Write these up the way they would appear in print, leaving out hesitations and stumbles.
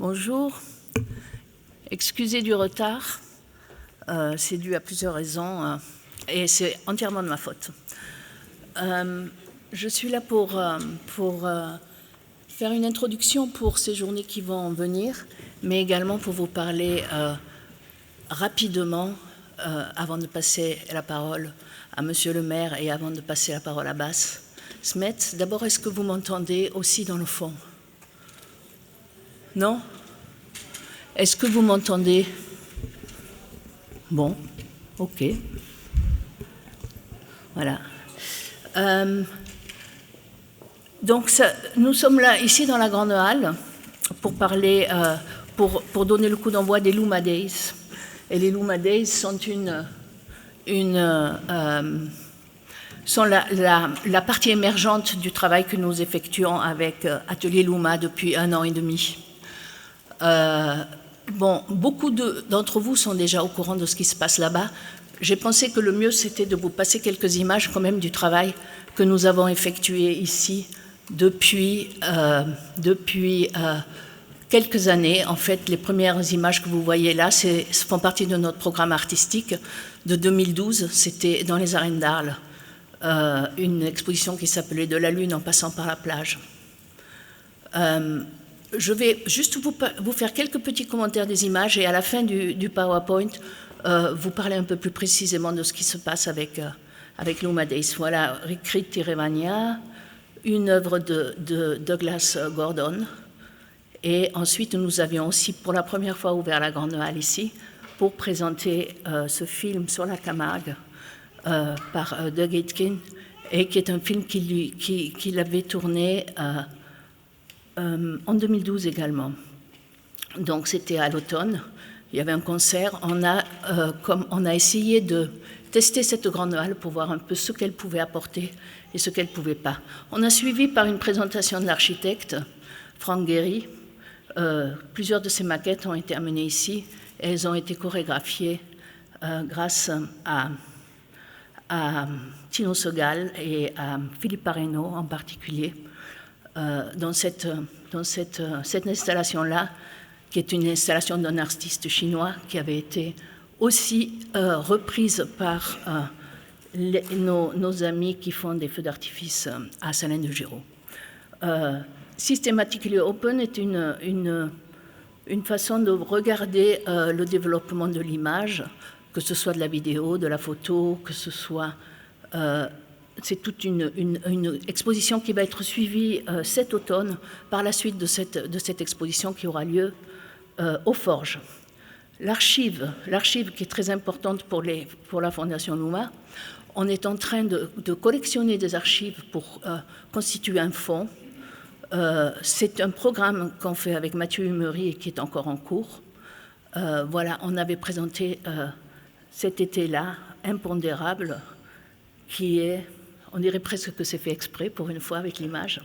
Bonjour. Excusez du retard. C'est dû à plusieurs raisons et c'est entièrement de ma faute. Je suis là pour faire une introduction pour ces journées qui vont venir, mais également pour vous parler rapidement, avant de passer la parole à Monsieur le maire et avant de passer la parole à Bas Smet. D'abord, est-ce que vous m'entendez aussi dans le fond? Non? Est-ce que vous m'entendez? Bon, ok. Voilà. Donc, nous sommes là, ici, dans la Grande Halle, pour parler, pour donner le coup d'envoi des Luma Days. Et les Luma Days sont sont la partie émergente du travail que nous effectuons avec Atelier Luma depuis 1 an et demi. Bon, beaucoup d'entre vous sont déjà au courant de ce qui se passe là-bas. J'ai pensé que le mieux, c'était de vous passer quelques images quand même du travail que nous avons effectué ici depuis quelques années. En fait, les premières images que vous voyez là font partie de notre programme artistique de 2012. C'était dans les arènes d'Arles, une exposition qui s'appelait « De la Lune en passant par la plage ». Je vais juste vous faire quelques petits commentaires des images et à la fin du PowerPoint, vous parler un peu plus précisément de ce qui se passe avec Luma Days. Voilà, Rikrit Tirevania, une œuvre de Douglas Gordon. Et ensuite, nous avions aussi pour la première fois ouvert la Grande Halle ici pour présenter ce film sur la Camargue par Doug Aitken, et qui est un film qu'il avait tourné en 2012 également. Donc c'était à l'automne, il y avait un concert, on a essayé de tester cette grande halle pour voir un peu ce qu'elle pouvait apporter et ce qu'elle ne pouvait pas. On a suivi par une présentation de l'architecte Frank Gehry. Plusieurs de ces maquettes ont été amenées ici et elles ont été chorégraphiées grâce à Tino Segal et à Philippe Pareno en particulier. Dans cette installation-là, qui est une installation d'un artiste chinois qui avait été aussi reprise par nos amis qui font des feux d'artifice à Salins-de-Giraud. Systematically Open est une façon de regarder le développement de l'image, que ce soit de la vidéo, de la photo, que ce soit... c'est toute une exposition qui va être suivie cet automne par la suite de cette exposition qui aura lieu aux Forges. L'archive qui est très importante pour la Fondation Luma, on est en train de collectionner des archives pour constituer un fonds. C'est un programme qu'on fait avec Mathieu Humery et qui est encore en cours. Voilà, on avait présenté cet été-là Impondérable, qui est... On dirait presque que c'est fait exprès, pour une fois, avec l'image.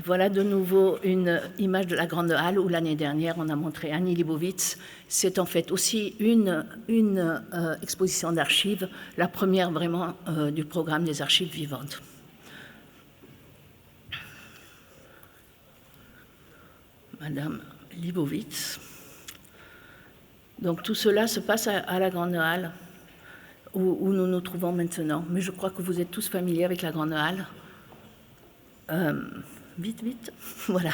Voilà de nouveau une image de la Grande Halle, où l'année dernière, on a montré Annie Leibovitz. C'est en fait aussi une exposition d'archives, la première vraiment du programme des archives vivantes. Madame Leibovitz. Donc tout cela se passe à la Grande Halle, où nous nous trouvons maintenant. Mais je crois que vous êtes tous familiers avec la Grande Halle. Vite, voilà.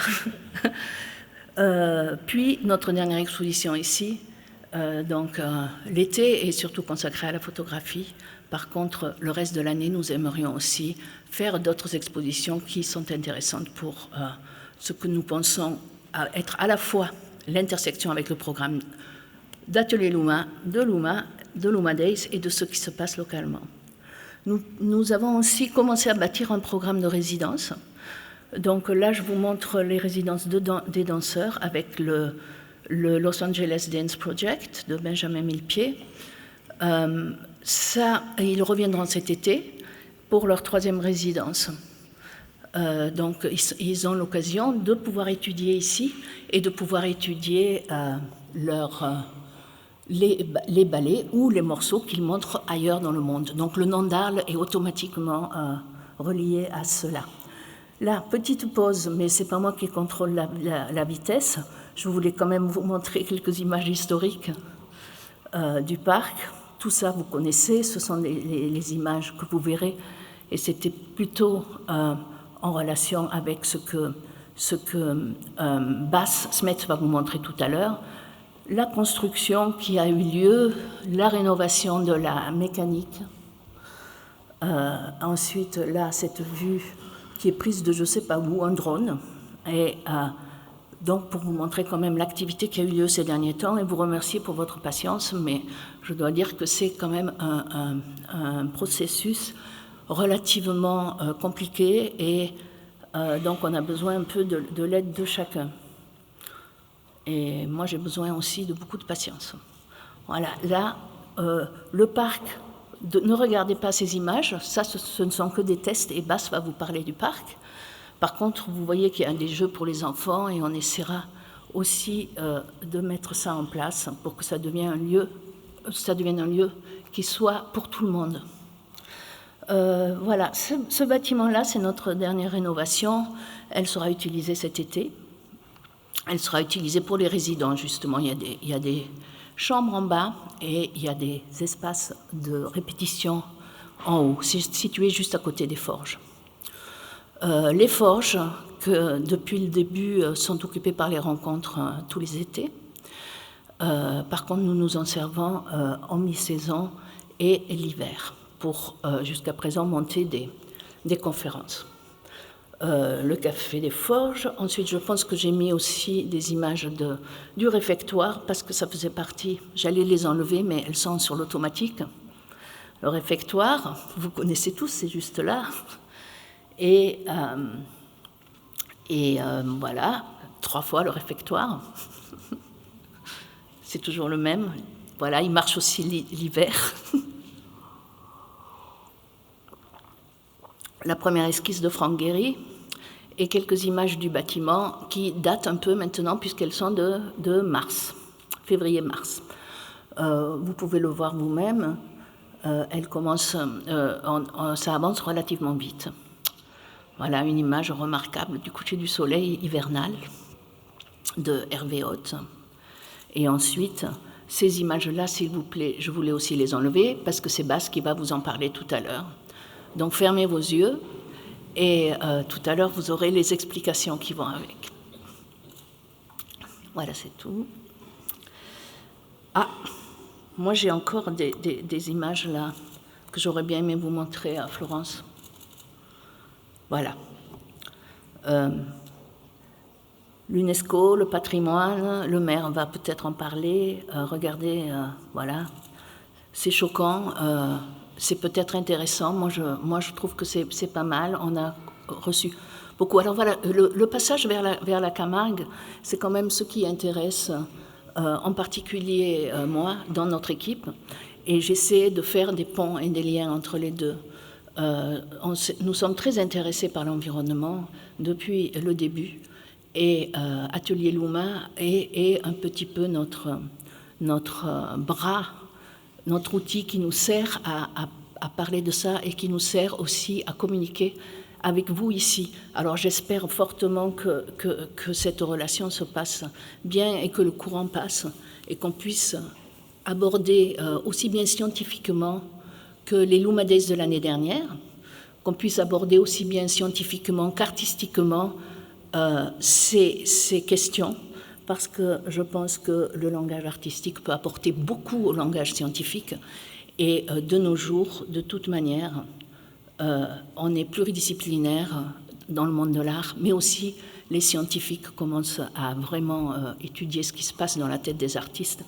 Puis, notre dernière exposition ici, l'été est surtout consacré à la photographie. Par contre, le reste de l'année, nous aimerions aussi faire d'autres expositions qui sont intéressantes pour ce que nous pensons être à la fois l'intersection avec le programme d'Atelier Luma, de Luma Days et de ce qui se passe localement. Nous avons aussi commencé à bâtir un programme de résidence. Donc là, je vous montre les résidences des danseurs avec le Los Angeles Dance Project de Benjamin Millepied. Ils reviendront cet été pour leur 3e résidence. Donc ils ont l'occasion de pouvoir étudier ici et de pouvoir étudier les ballets ou les morceaux qu'ils montrent ailleurs dans le monde. Donc le nom d'Arles est automatiquement relié à cela. Là, petite pause, mais ce n'est pas moi qui contrôle la vitesse. je voulais quand même vous montrer quelques images historiques du parc. Tout ça, vous connaissez, ce sont les images que vous verrez, et c'était plutôt en relation avec ce que Bas Smet va vous montrer tout à l'heure. La construction qui a eu lieu, la rénovation de la mécanique. Ensuite, là, cette vue qui est prise de je ne sais pas où, un drone. Et donc, pour vous montrer quand même l'activité qui a eu lieu ces derniers temps et vous remercier pour votre patience, mais je dois dire que c'est quand même un processus relativement compliqué et donc on a besoin un peu de l'aide de chacun. Et moi, j'ai besoin aussi de beaucoup de patience. Voilà, là, le parc, ne regardez pas ces images, ça, ce ne sont que des tests, et Bas va vous parler du parc. Par contre, vous voyez qu'il y a des jeux pour les enfants, et on essaiera aussi de mettre ça en place pour que ça devienne un lieu qui soit pour tout le monde. Voilà, ce bâtiment-là, c'est notre dernière rénovation. Elle sera utilisée cet été. Elle sera utilisée pour les résidents, justement. Il y a des chambres en bas et il y a des espaces de répétition en haut. C'est situé juste à côté des forges. Les forges, que depuis le début sont occupées par les rencontres tous les étés. Par contre, nous nous en servons en mi-saison et l'hiver pour, jusqu'à présent, monter des conférences. Le café des forges. Ensuite, je pense que j'ai mis aussi des images du réfectoire parce que ça faisait partie, j'allais les enlever, mais elles sont sur l'automatique. Le réfectoire, vous connaissez tous, c'est juste là. Et voilà, 3 fois le réfectoire. C'est toujours le même. Voilà, il marche aussi l'hiver. La première esquisse de Franck Guéry et quelques images du bâtiment qui datent un peu maintenant puisqu'elles sont de mars, février-mars. Vous pouvez le voir vous-même, elle commence, ça avance relativement vite. Voilà une image remarquable du coucher du soleil hivernal de Hervé Haute. Et ensuite, ces images-là, s'il vous plaît, je voulais aussi les enlever parce que c'est Bas qui va vous en parler tout à l'heure. Donc fermez vos yeux et tout à l'heure vous aurez les explications qui vont avec. Voilà, c'est tout. Ah, moi j'ai encore des images là que j'aurais bien aimé vous montrer à Florence. Voilà. L'UNESCO, le patrimoine, le maire va peut-être en parler. Regardez, voilà, c'est choquant. C'est peut-être intéressant. Moi, je trouve que c'est pas mal. On a reçu beaucoup. Alors voilà, le passage vers la Camargue, c'est quand même ce qui intéresse, en particulier moi, dans notre équipe. Et j'essaie de faire des ponts et des liens entre les deux. Nous sommes très intéressés par l'environnement depuis le début. Et Atelier Louma est un petit peu notre bras, notre outil qui nous sert à parler de ça et qui nous sert aussi à communiquer avec vous ici. Alors j'espère fortement que cette relation se passe bien et que le courant passe et qu'on puisse aborder aussi bien scientifiquement que les Louma Days de l'année dernière, qu'on puisse aborder aussi bien scientifiquement qu'artistiquement ces questions, parce que je pense que le langage artistique peut apporter beaucoup au langage scientifique. Et de nos jours, de toute manière, on est pluridisciplinaire dans le monde de l'art, mais aussi les scientifiques commencent à vraiment étudier ce qui se passe dans la tête des artistes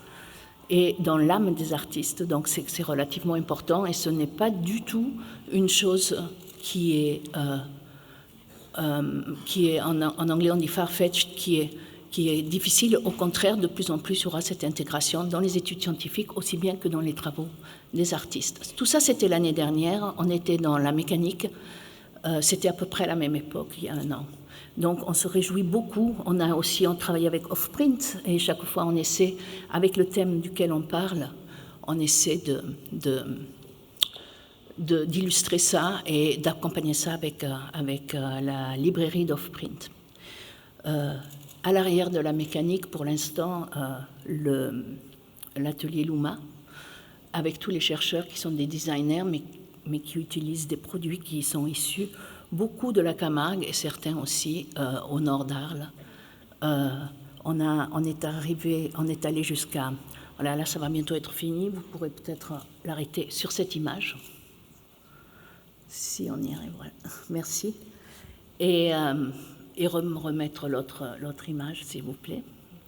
et dans l'âme des artistes. Donc c'est relativement important et ce n'est pas du tout une chose qui est en anglais on dit far-fetched, qui est difficile. Au contraire, de plus en plus, il y aura cette intégration dans les études scientifiques, aussi bien que dans les travaux des artistes. Tout ça, c'était l'année dernière. On était dans la mécanique. C'était à peu près à la même époque, il y a 1 an. Donc, on se réjouit beaucoup. On travaille avec Offprint, et chaque fois, on essaie, avec le thème duquel on parle, on essaie d'illustrer ça et d'accompagner ça avec la librairie d'Offprint. À l'arrière de la mécanique, pour l'instant, l'atelier Luma, avec tous les chercheurs qui sont des designers, mais qui utilisent des produits qui sont issus beaucoup de la Camargue et certains aussi au nord d'Arles. On est allé jusqu'à... Voilà, là, ça va bientôt être fini. Vous pourrez peut-être l'arrêter sur cette image. Si on y arrive, voilà. Merci. Et remettre l'autre image, s'il vous plaît.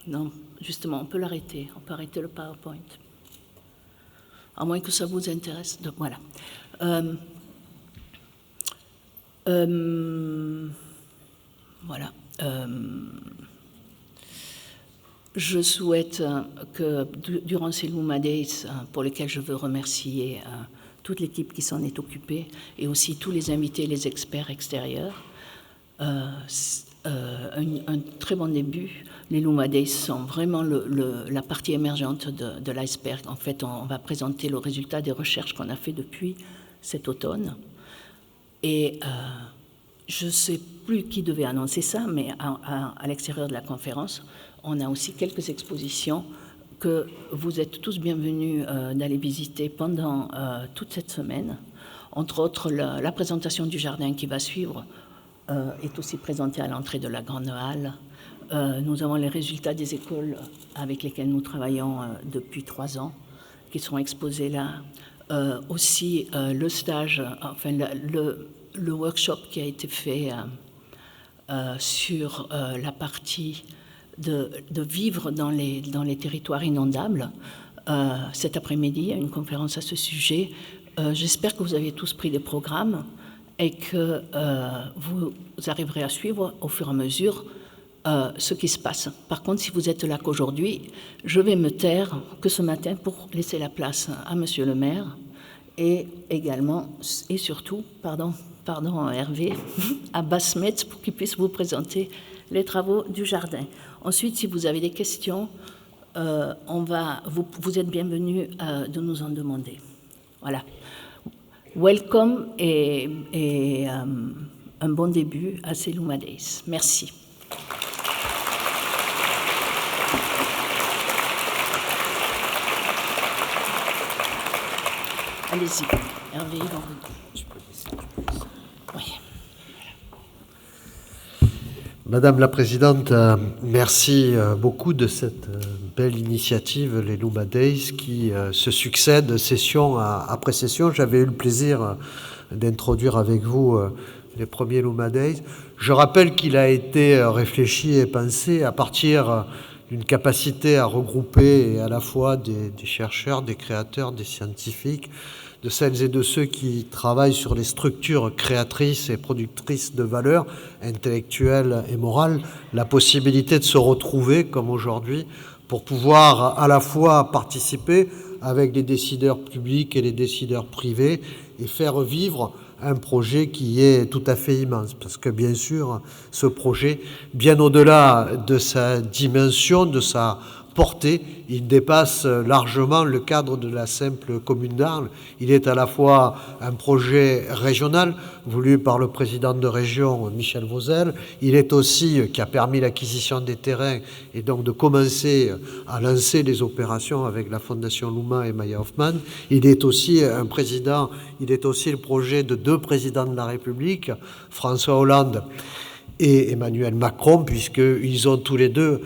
Non, justement, on peut l'arrêter. On peut arrêter le PowerPoint. À moins que ça vous intéresse. Donc, voilà. Voilà. Je souhaite que, durant ces Luma Days, pour lesquels je veux remercier toute l'équipe qui s'en est occupée, et aussi tous les invités, les experts extérieurs, un très bon début. Les Luma Days sont vraiment la partie émergente de l'iceberg. En fait, on va présenter le résultat des recherches qu'on a fait depuis cet automne. Et je ne sais plus qui devait annoncer ça, mais à l'extérieur de la conférence, on a aussi quelques expositions que vous êtes tous bienvenus d'aller visiter pendant toute cette semaine. Entre autres, la présentation du jardin qui va suivre est aussi présentée à l'entrée de la grande halle. Nous avons les résultats des écoles avec lesquelles nous travaillons depuis 3 ans, qui sont exposés là. Aussi le stage, enfin le workshop qui a été fait sur la partie de vivre dans les territoires inondables. Cet après-midi, il y a une conférence à ce sujet. J'espère que vous avez tous pris des programmes et que vous arriverez à suivre au fur et à mesure ce qui se passe. Par contre, si vous êtes là qu'aujourd'hui, je vais me taire que ce matin pour laisser la place à Monsieur le maire et également, et surtout, pardon Hervé, à Basmetz pour qu'il puisse vous présenter les travaux du jardin. Ensuite, si vous avez des questions, vous êtes bienvenus de nous en demander. Voilà. Welcome et un bon début à ces Luma Days. Merci. Allez-y, Hervé. Oui. Madame la Présidente, merci beaucoup de cette belle initiative, les Luma Days, qui se succèdent session après session. J'avais eu le plaisir d'introduire avec vous les premiers Luma Days. Je rappelle qu'il a été réfléchi et pensé à partir d'une capacité à regrouper à la fois des chercheurs, des créateurs, des scientifiques, de celles et de ceux qui travaillent sur les structures créatrices et productrices de valeur intellectuelles et morales, la possibilité de se retrouver, comme aujourd'hui, pour pouvoir à la fois participer avec les décideurs publics et les décideurs privés et faire vivre un projet qui est tout à fait immense. Parce que bien sûr, ce projet, bien au-delà de sa dimension, de sa portée, il dépasse largement le cadre de la simple commune d'Arles. Il est à la fois un projet régional voulu par le président de région Michel Vauzel. Il est aussi qui a permis l'acquisition des terrains et donc de commencer à lancer les opérations avec la Fondation Luma et Maya Hoffman. Il est aussi le projet de 2 présidents de la République, François Hollande et Emmanuel Macron, puisqu'ils ont tous les deux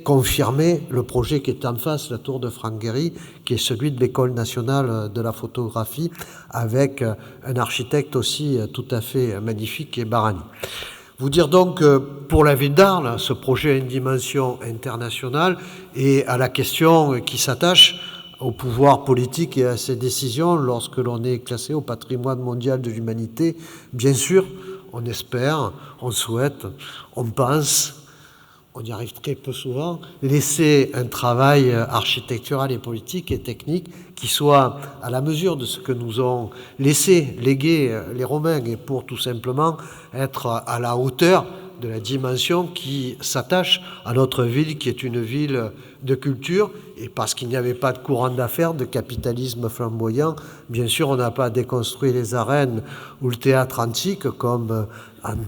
confirmé le projet qui est en face, la tour de Franck Gehry, qui est celui de l'École nationale de la photographie, avec un architecte aussi tout à fait magnifique qui est Barani. Vous dire donc que pour la ville d'Arles, ce projet a une dimension internationale et à la question qui s'attache au pouvoir politique et à ses décisions lorsque l'on est classé au patrimoine mondial de l'humanité, bien sûr, on espère, on souhaite, on pense, on y arrive très peu souvent, laisser un travail architectural et politique et technique qui soit à la mesure de ce que nous ont légué les Romains et pour tout simplement être à la hauteur de la dimension qui s'attache à notre ville, qui est une ville de culture, et parce qu'il n'y avait pas de courant d'affaires, de capitalisme flamboyant, bien sûr, on n'a pas déconstruit les arènes ou le théâtre antique comme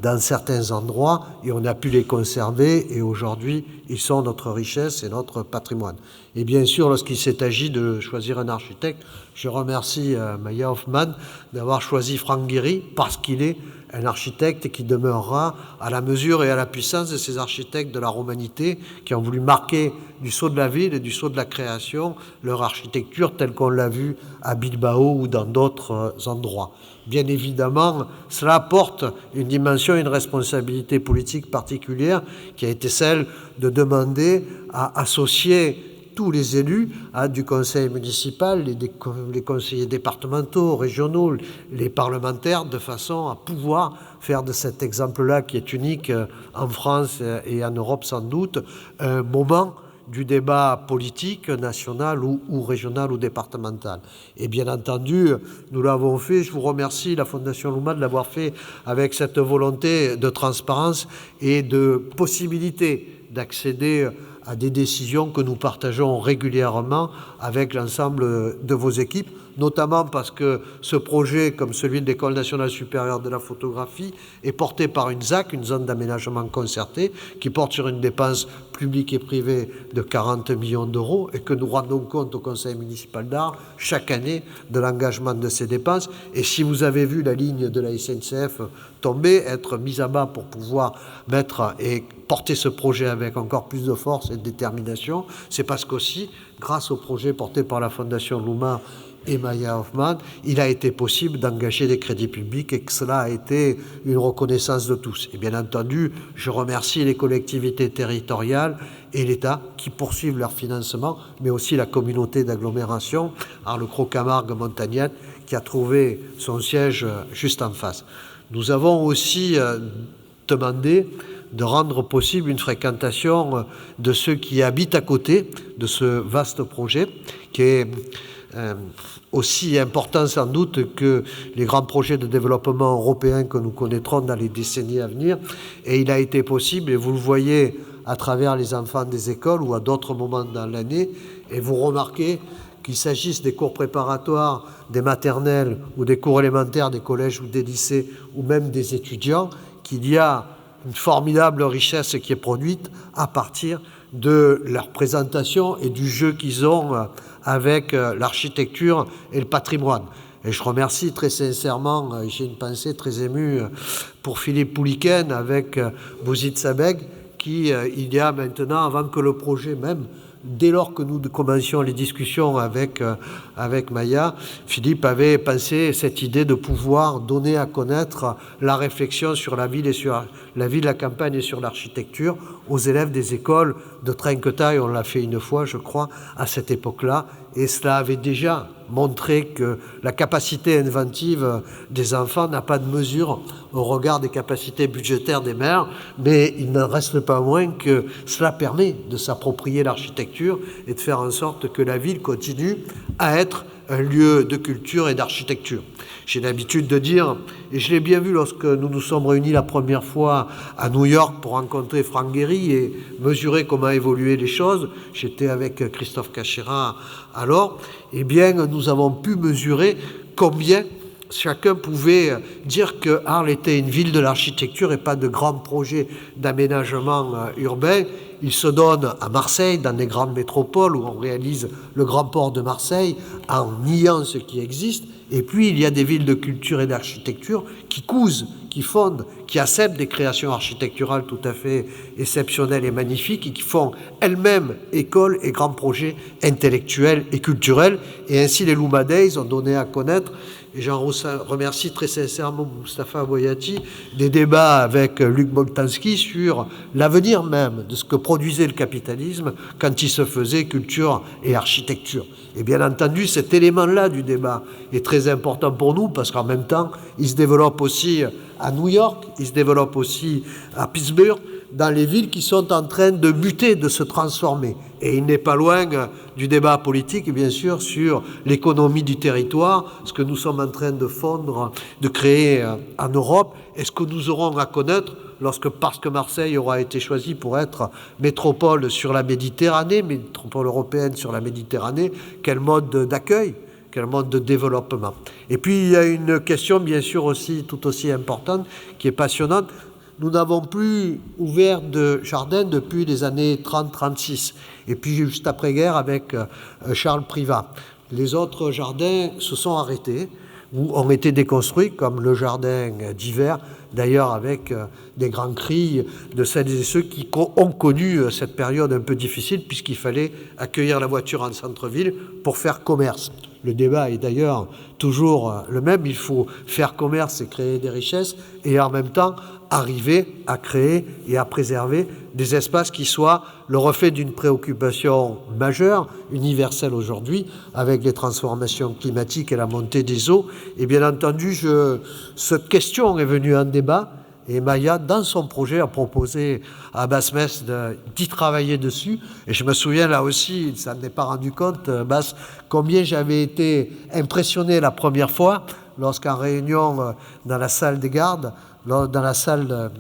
dans certains endroits, et on a pu les conserver, et aujourd'hui, ils sont notre richesse et notre patrimoine. Et bien sûr, lorsqu'il s'est agi de choisir un architecte, je remercie Maya Hoffman d'avoir choisi Franck Gehry, parce qu'il est un architecte qui demeurera à la mesure et à la puissance de ces architectes de la romanité qui ont voulu marquer du sceau de la ville et du sceau de la création leur architecture telle qu'on l'a vu à Bilbao ou dans d'autres endroits. Bien évidemment, cela apporte une dimension, une responsabilité politique particulière qui a été celle de demander à associer tous les élus du conseil municipal, les conseillers départementaux, régionaux, les parlementaires, de façon à pouvoir faire de cet exemple-là, qui est unique en France et en Europe sans doute, un moment du débat politique national ou régional ou départemental. Et bien entendu, nous l'avons fait, je vous remercie, la Fondation Luma, de l'avoir fait avec cette volonté de transparence et de possibilité d'accéder à des décisions que nous partageons régulièrement avec l'ensemble de vos équipes, notamment parce que ce projet, comme celui de l'École nationale supérieure de la photographie, est porté par une ZAC, une zone d'aménagement concerté, qui porte sur une dépense publique et privée de 40 millions d'euros et que nous rendons compte au Conseil municipal d'art chaque année de l'engagement de ces dépenses. Et si vous avez vu la ligne de la SNCF tomber, être mise à bas pour pouvoir mettre et porter ce projet avec encore plus de force et de détermination, c'est parce qu'aussi, grâce au projet porté par la Fondation Luma et Maya Hoffman, il a été possible d'engager des crédits publics et que cela a été une reconnaissance de tous. Et bien entendu, je remercie les collectivités territoriales et l'État qui poursuivent leur financement, mais aussi la communauté d'agglomération, Arlecro-Camargue-Montagnette, qui a trouvé son siège juste en face. Nous avons aussi demandé de rendre possible une fréquentation de ceux qui habitent à côté de ce vaste projet, qui est aussi important sans doute que les grands projets de développement européens que nous connaîtrons dans les décennies à venir. Et il a été possible, et vous le voyez à travers les enfants des écoles ou à d'autres moments dans l'année, et vous remarquez qu'il s'agisse des cours préparatoires, des maternelles ou des cours élémentaires, des collèges ou des lycées, ou même des étudiants, qu'il y a une formidable richesse qui est produite à partir de leur présentation et du jeu qu'ils ont avec l'architecture et le patrimoine. Et je remercie très sincèrement, j'ai une pensée très émue pour Philippe Pouliken avec Bouzid Sabeg, qui, il y a maintenant, avant que le projet même, dès lors que nous commencions les discussions avec Maya, Philippe avait pensé cette idée de pouvoir donner à connaître la réflexion sur la ville et sur la ville, la campagne et sur l'architecture aux élèves des écoles de Trinquetail. On l'a fait une fois, je crois, à cette époque-là. Et cela avait déjà montré que la capacité inventive des enfants n'a pas de mesure au regard des capacités budgétaires des mères, mais il n'en reste pas moins que cela permet de s'approprier l'architecture et de faire en sorte que la ville continue à être un lieu de culture et d'architecture. J'ai l'habitude de dire, et je l'ai bien vu lorsque nous nous sommes réunis la première fois à New York pour rencontrer Franck Gehry et mesurer comment évoluaient les choses, j'étais avec Christophe Cachera alors, eh bien nous avons pu mesurer combien chacun pouvait dire que Arles était une ville de l'architecture et pas de grands projets d'aménagement urbain. Il se donne à Marseille, dans les grandes métropoles où on réalise le grand port de Marseille, en niant ce qui existe. Et puis, il y a des villes de culture et d'architecture qui cousent, qui fondent, qui acceptent des créations architecturales tout à fait exceptionnelles et magnifiques et qui font elles-mêmes écoles et grands projets intellectuels et culturels. Et ainsi, les Luma Days ont donné à connaître, et j'en remercie très sincèrement Moustapha Boyati, des débats avec Luc Boltanski sur l'avenir même de ce que produisait le capitalisme quand il se faisait culture et architecture. Et bien entendu, cet élément-là du débat est très important pour nous parce qu'en même temps, il se développe aussi à New York, il se développe aussi à Pittsburgh, dans les villes qui sont en train de muter, de se transformer. Et il n'est pas loin du débat politique, bien sûr, sur l'économie du territoire, ce que nous sommes en train de fondre, de créer en Europe, et ce que nous aurons à connaître parce que Marseille aura été choisie pour être métropole sur la Méditerranée, métropole européenne sur la Méditerranée, quel mode d'accueil, quel mode de développement. Et puis il y a une question bien sûr aussi tout aussi importante, qui est passionnante. Nous n'avons plus ouvert de jardin depuis les années 30-36, et puis juste après-guerre avec Charles Privat. Les autres jardins se sont arrêtés ou ont été déconstruits, comme le jardin d'hiver, d'ailleurs avec des grands cris de celles et ceux qui ont connu cette période un peu difficile, puisqu'il fallait accueillir la voiture en centre-ville pour faire commerce. Le débat est d'ailleurs toujours le même, il faut faire commerce et créer des richesses, et en même temps arriver à créer et à préserver des espaces qui soient le reflet d'une préoccupation majeure, universelle aujourd'hui, avec les transformations climatiques et la montée des eaux. Et bien entendu, cette question est venue en débat, et Maya, dans son projet, a proposé à Basse-Metz d'y travailler dessus. Et je me souviens là aussi, il s'en est pas rendu compte, Basse, combien j'avais été impressionné la première fois lorsqu'en réunion dans la salle des gardes, dans la salle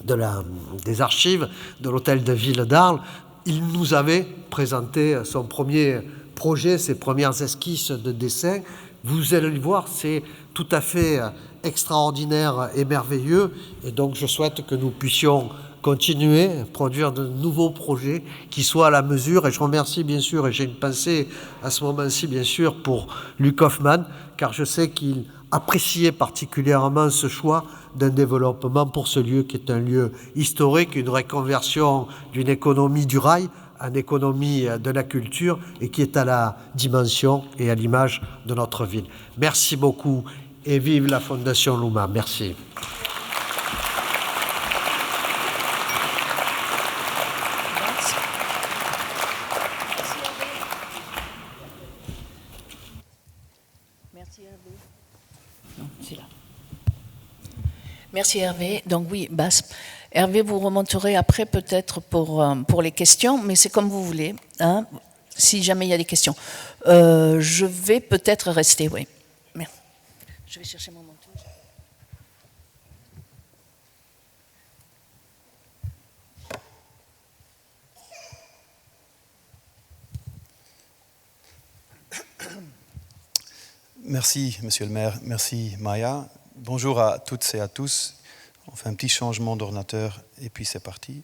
des archives de l'hôtel de ville d'Arles, il nous avait présenté son premier projet, ses premières esquisses de dessin. Vous allez le voir, c'est tout à fait extraordinaire et merveilleux. Et donc, je souhaite que nous puissions continuer à produire de nouveaux projets qui soient à la mesure. Et je remercie bien sûr, et j'ai une pensée à ce moment-ci bien sûr pour Luc Hoffman, car je sais qu'il appréciait particulièrement ce choix d'un développement pour ce lieu qui est un lieu historique, une reconversion d'une économie du rail en économie de la culture et qui est à la dimension et à l'image de notre ville. Merci beaucoup et vive la Fondation Luma. Merci. Merci Hervé. Donc oui, Basse. Hervé, vous remonterez après peut-être pour les questions, mais c'est comme vous voulez, hein, si jamais il y a des questions. Je vais peut-être rester, oui. Merci. Je vais chercher mon manteau. Merci, Monsieur le maire. Merci, Maya. Bonjour à toutes et à tous. On fait un petit changement d'ordinateur et puis c'est parti.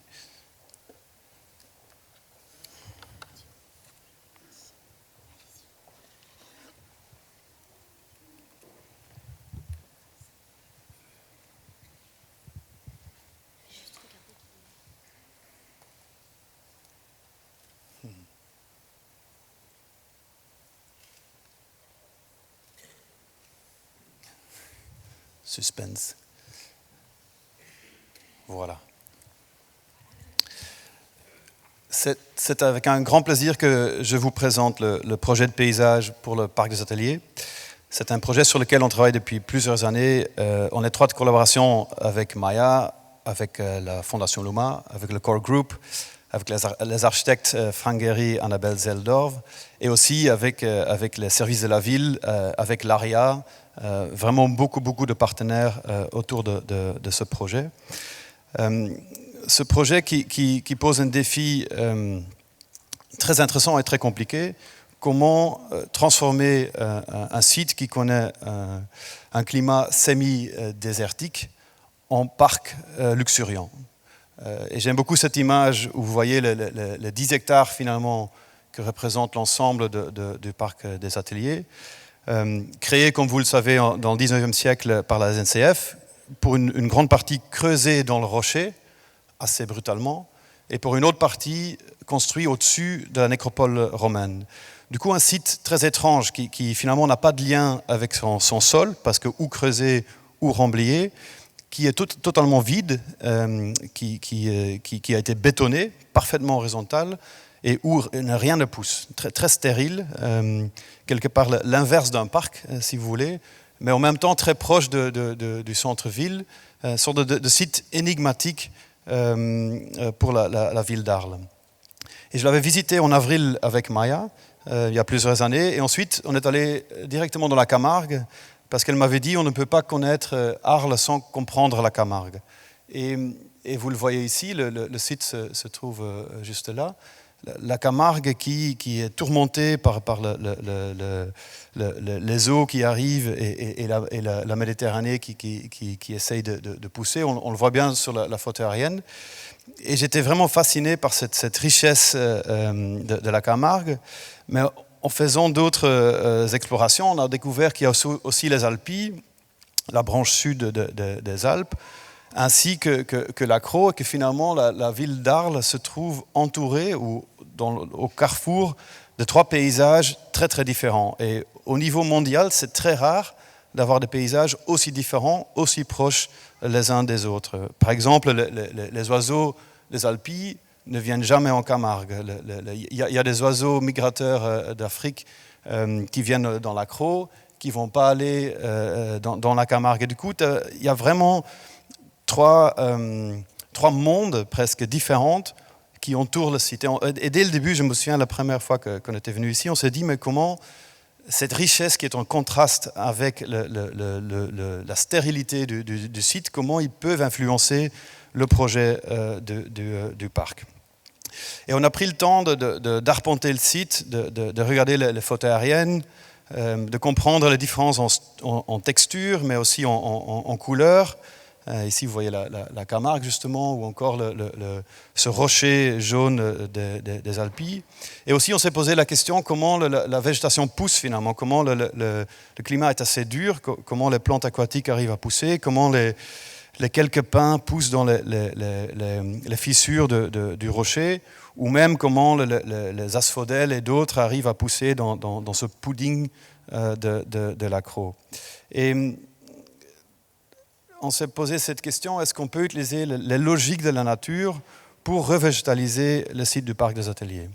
Suspense. Voilà. C'est avec un grand plaisir que je vous présente le projet de paysage pour le Parc des Ateliers. C'est un projet sur lequel on travaille depuis plusieurs années en étroite collaboration avec Maya, avec la Fondation Luma, avec le Core Group, avec les architectes Frank Gehry et Annabelle Zeldorf, et aussi avec les services de la ville, avec l'ARIA, vraiment beaucoup de partenaires autour de ce projet. Ce projet qui pose un défi très intéressant et très compliqué, comment transformer un site qui connaît un climat semi-désertique en parc luxuriant. Et j'aime beaucoup cette image où vous voyez les 10 hectares finalement que représente l'ensemble du parc des Ateliers, créé, comme vous le savez, dans le 19e siècle par la SNCF, pour une grande partie creusée dans le rocher, assez brutalement, et pour une autre partie construite au-dessus de la nécropole romaine. Du coup, un site très étrange qui finalement n'a pas de lien avec son sol, parce que ou creusé ou remblayé, qui est totalement vide, qui a été bétonné, parfaitement horizontal, et où rien ne pousse, très stérile, quelque part l'inverse d'un parc, si vous voulez, mais en même temps très proche du centre-ville, une sorte de site énigmatique pour la ville d'Arles. Et je l'avais visité en avril avec Maya, il y a plusieurs années, et ensuite on est allé directement dans la Camargue, parce qu'elle m'avait dit on ne peut pas connaître Arles sans comprendre la Camargue. Et vous le voyez ici, le site se trouve juste là. La Camargue qui est tourmentée par les eaux qui arrivent et la Méditerranée qui essaye de pousser. On le voit bien sur la photo aérienne. Et j'étais vraiment fasciné par cette richesse de la Camargue. Mais en faisant d'autres explorations, on a découvert qu'il y a aussi les Alpilles, la branche sud des Alpes, ainsi que l'Accro, et que finalement la ville d'Arles se trouve entourée au carrefour de 3 paysages très très différents. Et au niveau mondial, c'est très rare d'avoir des paysages aussi différents, aussi proches les uns des autres. Par exemple, les oiseaux des Alpilles ne viennent jamais en Camargue. Il y a des oiseaux migrateurs d'Afrique qui viennent dans l'Accro, qui ne vont pas aller dans la Camargue. Et du coup, il y a vraiment trois mondes presque différents qui entourent le site. Et dès le début, je me souviens, la première fois qu'on était venu ici, on s'est dit, mais comment cette richesse qui est en contraste avec la stérilité du site, comment ils peuvent influencer le projet du parc. Et on a pris le temps d'arpenter le site, de regarder les photos aériennes, de comprendre les différences en texture, mais aussi en couleur. Ici, vous voyez la Camargue, justement, ou encore ce rocher jaune des Alpilles. Et aussi, on s'est posé la question comment la végétation pousse, finalement, comment le climat est assez dur, comment les plantes aquatiques arrivent à pousser, comment les quelques pins poussent dans les fissures du rocher, ou même comment les asphodèles et d'autres arrivent à pousser dans ce pudding de l'Accro. Et on s'est posé cette question, est-ce qu'on peut utiliser les logiques de la nature pour revégétaliser le site du parc des Ateliers?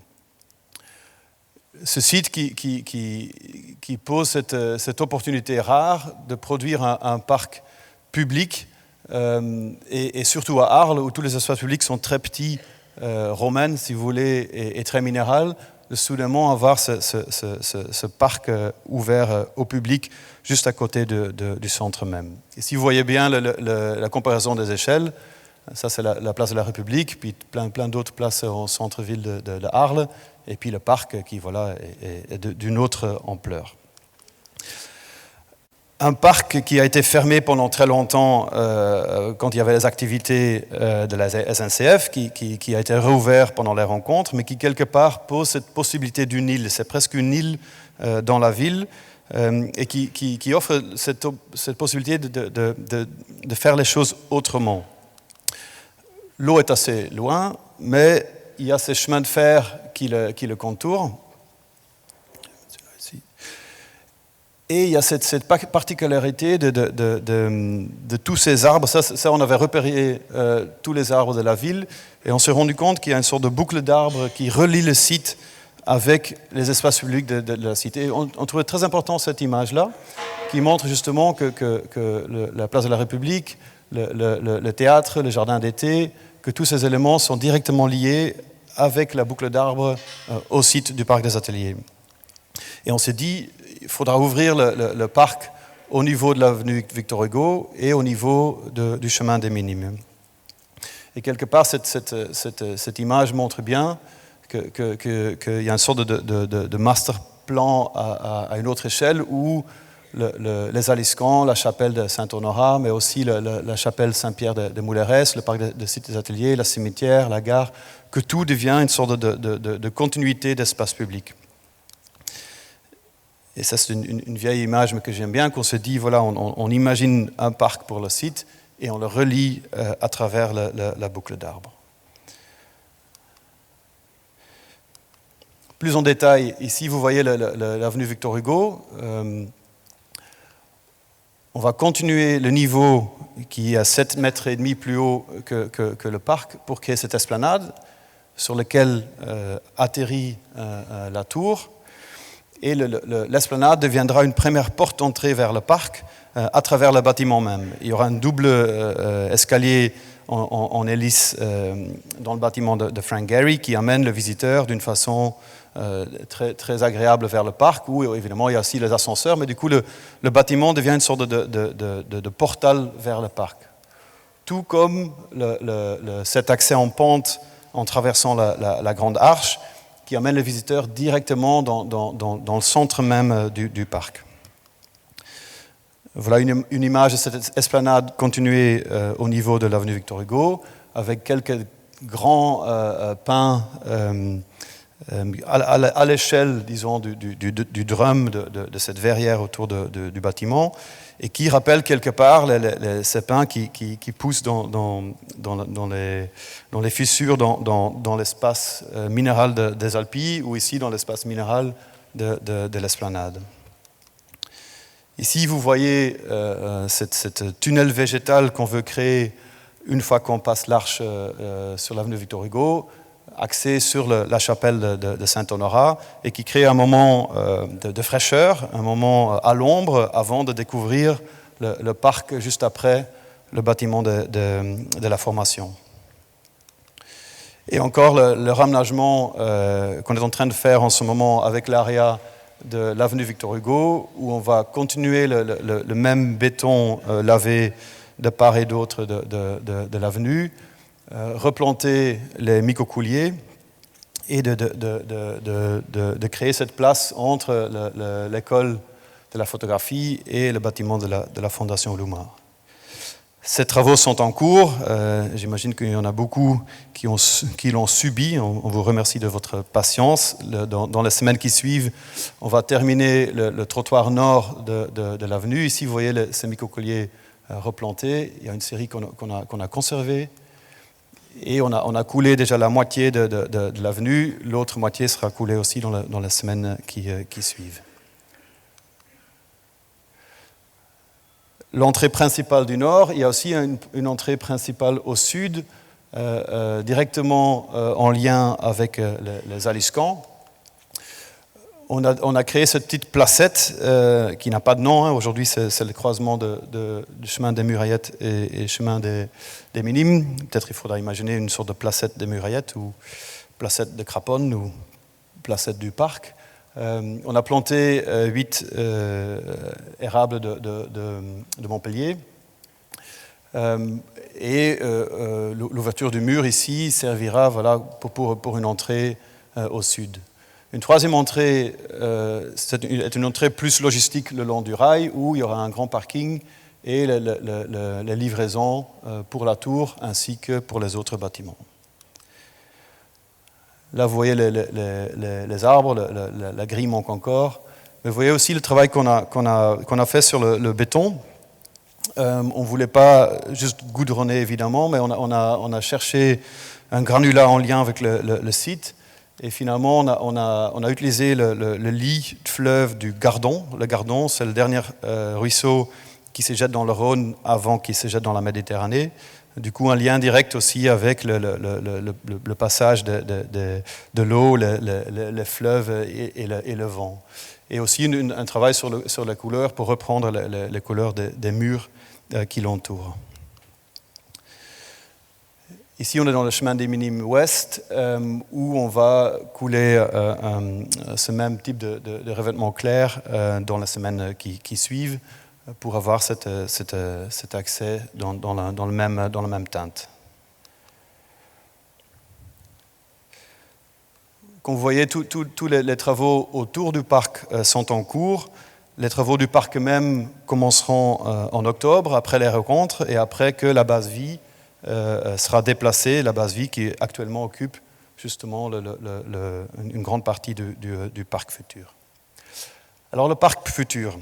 Ce site qui pose cette opportunité rare de produire un parc public, et surtout à Arles, où tous les espaces publics sont très petits, romaines, si vous voulez, et très minérales, de soudainement avoir ce parc ouvert au public juste à côté du centre même. Et si vous voyez bien la comparaison des échelles, ça c'est la place de la République, puis plein d'autres places au centre-ville de Arles, et puis le parc qui voilà, est d'une autre ampleur. Un parc qui a été fermé pendant très longtemps quand il y avait les activités de la SNCF, qui a été rouvert pendant les rencontres, mais qui quelque part pose cette possibilité d'une île. C'est presque une île dans la ville et qui offre cette possibilité de faire les choses autrement. L'eau est assez loin, mais il y a ces chemins de fer qui le contourent. Et il y a cette particularité de tous ces arbres. Ça, on avait repéré tous les arbres de la ville, et on s'est rendu compte qu'il y a une sorte de boucle d'arbres qui relie le site avec les espaces publics de la cité. Et on trouvait très important cette image-là, qui montre justement que la place de la République, le théâtre, le jardin d'été, que tous ces éléments sont directement liés avec la boucle d'arbres au site du parc des Ateliers. Et on s'est dit, il faudra ouvrir le parc au niveau de l'avenue Victor Hugo et au niveau du chemin des Minimes. Et quelque part, cette image montre bien qu'il y a une sorte de master plan à une autre échelle où les Aliscamps, la chapelle de Saint-Honorat, mais aussi la chapelle Saint-Pierre de Moulérès, le parc de Cité des Ateliers, la cimetière, la gare, que tout devient une sorte de continuité d'espace public. Et ça, c'est une vieille image, mais que j'aime bien, qu'on se dit, voilà, on imagine un parc pour le site et on le relie à travers la boucle d'arbres. Plus en détail, ici, vous voyez l'avenue Victor Hugo. On va continuer le niveau qui est à 7,5 mètres plus haut que le parc pour créer cette esplanade sur laquelle atterrit la tour. Et l'esplanade deviendra une première porte d'entrée vers le parc à travers le bâtiment même. Il y aura un double escalier en hélice dans le bâtiment de Frank Gehry qui amène le visiteur d'une façon très, très agréable vers le parc, où évidemment il y a aussi les ascenseurs, mais du coup le bâtiment devient une sorte de portal vers le parc. Tout comme cet accès en pente en traversant la grande arche qui amène le visiteur directement dans le centre même du parc. Voilà une image de cette esplanade continuée au niveau de l'avenue Victor Hugo, avec quelques grands pins à l'échelle, disons, du drum de cette verrière autour du bâtiment, et qui rappellent quelque part ces pins qui poussent dans les fissures dans l'espace minéral des Alpilles, ou ici dans l'espace minéral de l'esplanade. Ici, vous voyez cette tunnel végétal qu'on veut créer une fois qu'on passe l'arche sur l'avenue Victor Hugo, axé sur la chapelle de Saint-Honorat, et qui crée un moment de fraîcheur, un moment à l'ombre, avant de découvrir le parc juste après le bâtiment de la formation. Et encore le raménagement qu'on est en train de faire en ce moment avec l'AREA de l'avenue Victor Hugo, où on va continuer le même béton lavé de part et d'autre de l'avenue, replanter les micocouliers et de créer cette place entre l'école de la photographie et le bâtiment de la Fondation Loumar. Ces travaux sont en cours. J'imagine qu'il y en a beaucoup qui l'ont subi. On vous remercie de votre patience. Dans les semaines qui suivent, on va terminer le trottoir nord de l'avenue. Ici, vous voyez ces micocouliers replantés. Il y a une série qu'on a conservée. Et on a coulé déjà la moitié de l'avenue. L'autre moitié sera coulée aussi dans les semaines qui suivent. L'entrée principale du nord, il y a aussi une entrée principale au sud, directement en lien avec les Aliscamps. On a créé cette petite placette qui n'a pas de nom. Aujourd'hui, c'est le croisement du chemin des Muraillettes et chemin des Minimes. Peut-être il faudra imaginer une sorte de placette des Muraillettes ou placette de Craponne ou placette du parc. On a planté 8 érables de Montpellier. Et l'ouverture du mur ici servira pour une entrée au sud. Une troisième entrée est une entrée plus logistique le long du rail, où il y aura un grand parking et les livraisons pour la tour ainsi que pour les autres bâtiments. Là, vous voyez les arbres, la grille manque encore. Mais vous voyez aussi le travail qu'on a fait sur le béton. On ne voulait pas juste goudronner, évidemment, mais on a cherché un granulat en lien avec le site. Et finalement, on a utilisé le lit de fleuve du Gardon. Le Gardon, c'est le dernier ruisseau qui se jette dans le Rhône avant qu'il se jette dans la Méditerranée. Du coup, un lien direct aussi avec le passage de l'eau, les fleuves et le vent. Et aussi un travail sur la couleur pour reprendre les couleurs des murs qui l'entourent. Ici, on est dans le chemin des Minimes ouest, où on va couler ce même type de revêtement clair dans les semaines qui suivent, pour avoir cet accès dans le même teinte. Comme vous voyez, tous les travaux autour du parc sont en cours. Les travaux du parc même commenceront en octobre, après les rencontres, et après que la base vie sera déplacée, la base vie qui actuellement occupe justement une grande partie du parc futur. Alors le parc futur,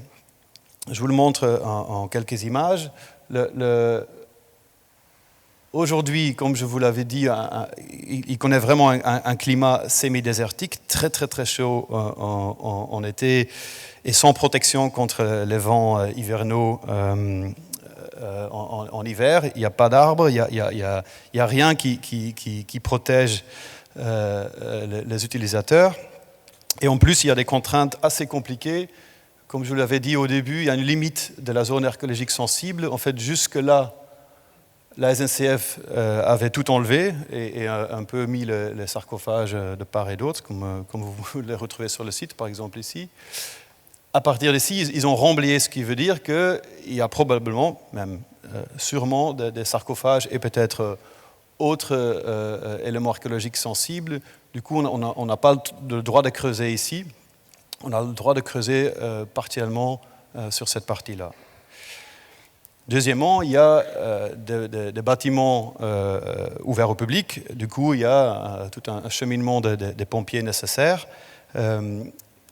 je vous le montre en quelques images. Aujourd'hui, comme je vous l'avais dit, il connaît vraiment un climat semi-désertique, très très très chaud en été, et sans protection contre les vents hivernaux en hiver. Il n'y a pas d'arbres, il n'y a rien qui protège les utilisateurs. Et en plus, il y a des contraintes assez compliquées. Comme je vous l'avais dit au début, il y a une limite de la zone archéologique sensible. En fait, jusque-là, la SNCF avait tout enlevé et un peu mis les sarcophages de part et d'autre, comme vous les retrouvez sur le site, par exemple ici. À partir d'ici, ils ont remblayé, ce qui veut dire qu'il y a probablement, même sûrement, des sarcophages et peut-être autres éléments archéologiques sensibles. Du coup, on n'a pas le droit de creuser ici. On a le droit de creuser partiellement sur cette partie-là. Deuxièmement, il y a des bâtiments ouverts au public. Du coup, il y a tout un cheminement des pompiers nécessaires.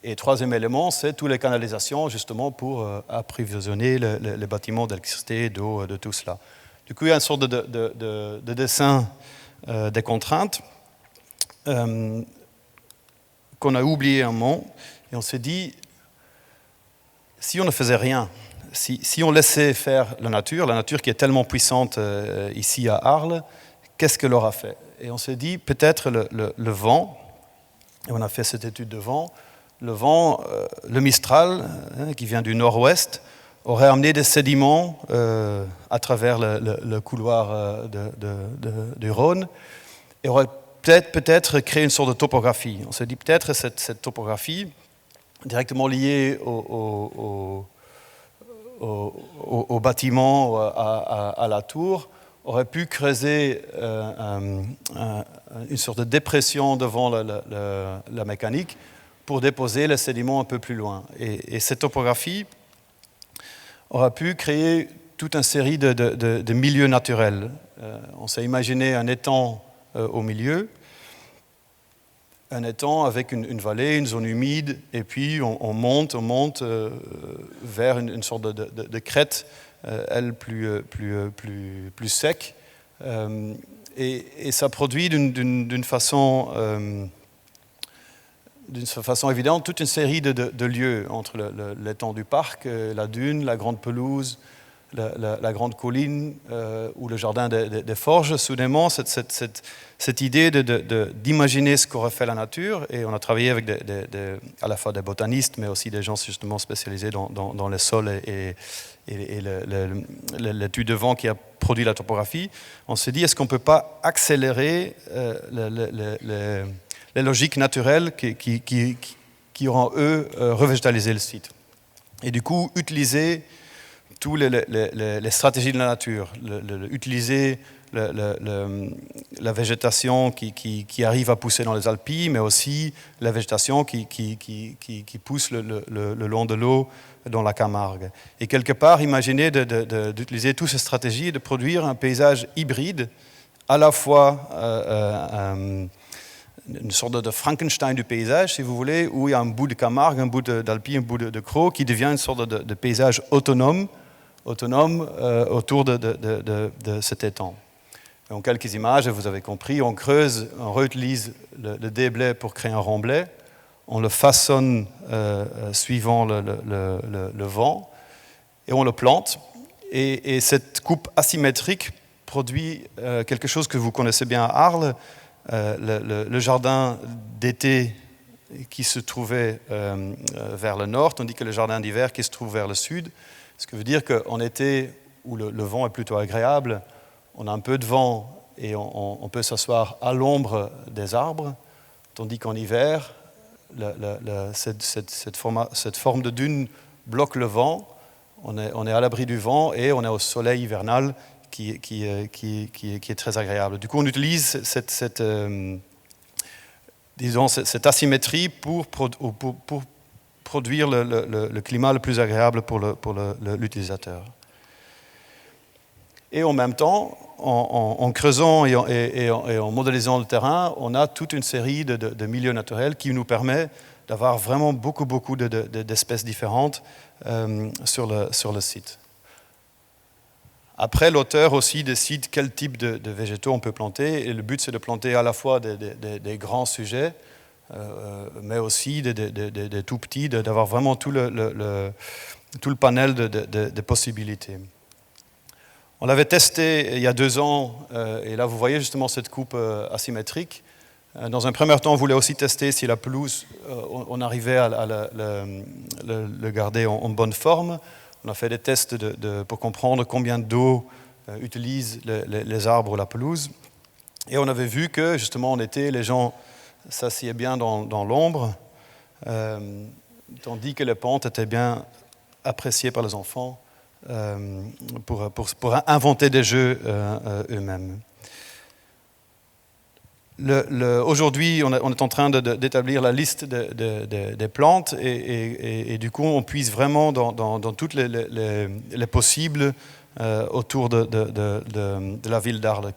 Et troisième élément, c'est toutes les canalisations, justement, pour approvisionner les bâtiments d'électricité, d'eau, de tout cela. Du coup, il y a une sorte de dessin des contraintes qu'on a oublié un moment. Et on s'est dit, si on ne faisait rien, si on laissait faire la nature qui est tellement puissante ici à Arles, qu'est-ce qu'elle aura fait? Et on s'est dit, peut-être le vent, et on a fait cette étude de vent, le Mistral, qui vient du nord-ouest, aurait amené des sédiments à travers le couloir du Rhône, et aurait peut-être créé une sorte de topographie. On s'est dit, peut-être cette topographie, directement liée au bâtiment, à la tour, aurait pu creuser une sorte de dépression devant la mécanique pour déposer les sédiments un peu plus loin. Et cette topographie aurait pu créer toute une série de milieux naturels. On s'est imaginé un étang au milieu, un étang avec une vallée, une zone humide, et puis on monte vers une sorte de crête, elle plus sec, et ça produit d'une façon évidente toute une série de lieux entre l'étang du parc, la dune, la grande pelouse, la grande colline ou le jardin des forges. Soudainement, cette idée d'imaginer ce qu'aurait fait la nature, et on a travaillé avec à la fois des botanistes, mais aussi des gens justement spécialisés dans les sols et l'étude de vent qui a produit la topographie. On s'est dit, est-ce qu'on ne peut pas accélérer les logiques naturelles qui auront, eux, revégétalisé le site. Et du coup, utiliser toutes les stratégies de la nature, utiliser la végétation qui arrive à pousser dans les Alpilles, mais aussi la végétation qui pousse le long de l'eau dans la Camargue. Et quelque part, imaginer d'utiliser toutes ces stratégies, de produire un paysage hybride, à la fois une sorte de Frankenstein du paysage, si vous voulez, où il y a un bout de Camargue, un bout d'Alpilles, un bout de Crau, qui devient une sorte de paysage autonome autour de cet étang. En quelques images, vous avez compris, on creuse, on réutilise le déblai pour créer un remblai, on le façonne suivant le vent, et on le plante. Et cette coupe asymétrique produit quelque chose que vous connaissez bien à Arles, le jardin d'été qui se trouvait vers le nord, tandis que le jardin d'hiver qui se trouve vers le sud. Ce qui veut dire qu'en été, où le vent est plutôt agréable, on a un peu de vent et on peut s'asseoir à l'ombre des arbres, tandis qu'en hiver, cette forme de dune bloque le vent, on est à l'abri du vent et on est au soleil hivernal qui est très agréable. Du coup, on utilise cette asymétrie pour produire le climat le plus agréable pour l'utilisateur. Et en même temps, en creusant et en modélisant le terrain, on a toute une série de milieux naturels qui nous permet d'avoir vraiment beaucoup d'espèces différentes sur le site. Après, l'auteur aussi décide quel type de végétaux on peut planter, et le but c'est de planter à la fois des grands sujets, mais aussi des tout petits, d'avoir vraiment tout le panel de possibilités. On l'avait testé il y a 2 ans, et là vous voyez justement cette coupe asymétrique. Dans un premier temps, on voulait aussi tester si la pelouse, on arrivait à le garder en bonne forme. On a fait des tests pour comprendre combien d'eau utilisent les arbres ou la pelouse. Et on avait vu que, justement, en été, les gens s'assiedent bien dans l'ombre, tandis que les pentes étaient bien appréciées par les enfants pour inventer des jeux eux-mêmes. Aujourd'hui, on est en train d'établir la liste des plantes et du coup, on puise vraiment dans toutes les possibles autour de la ville d'Arles.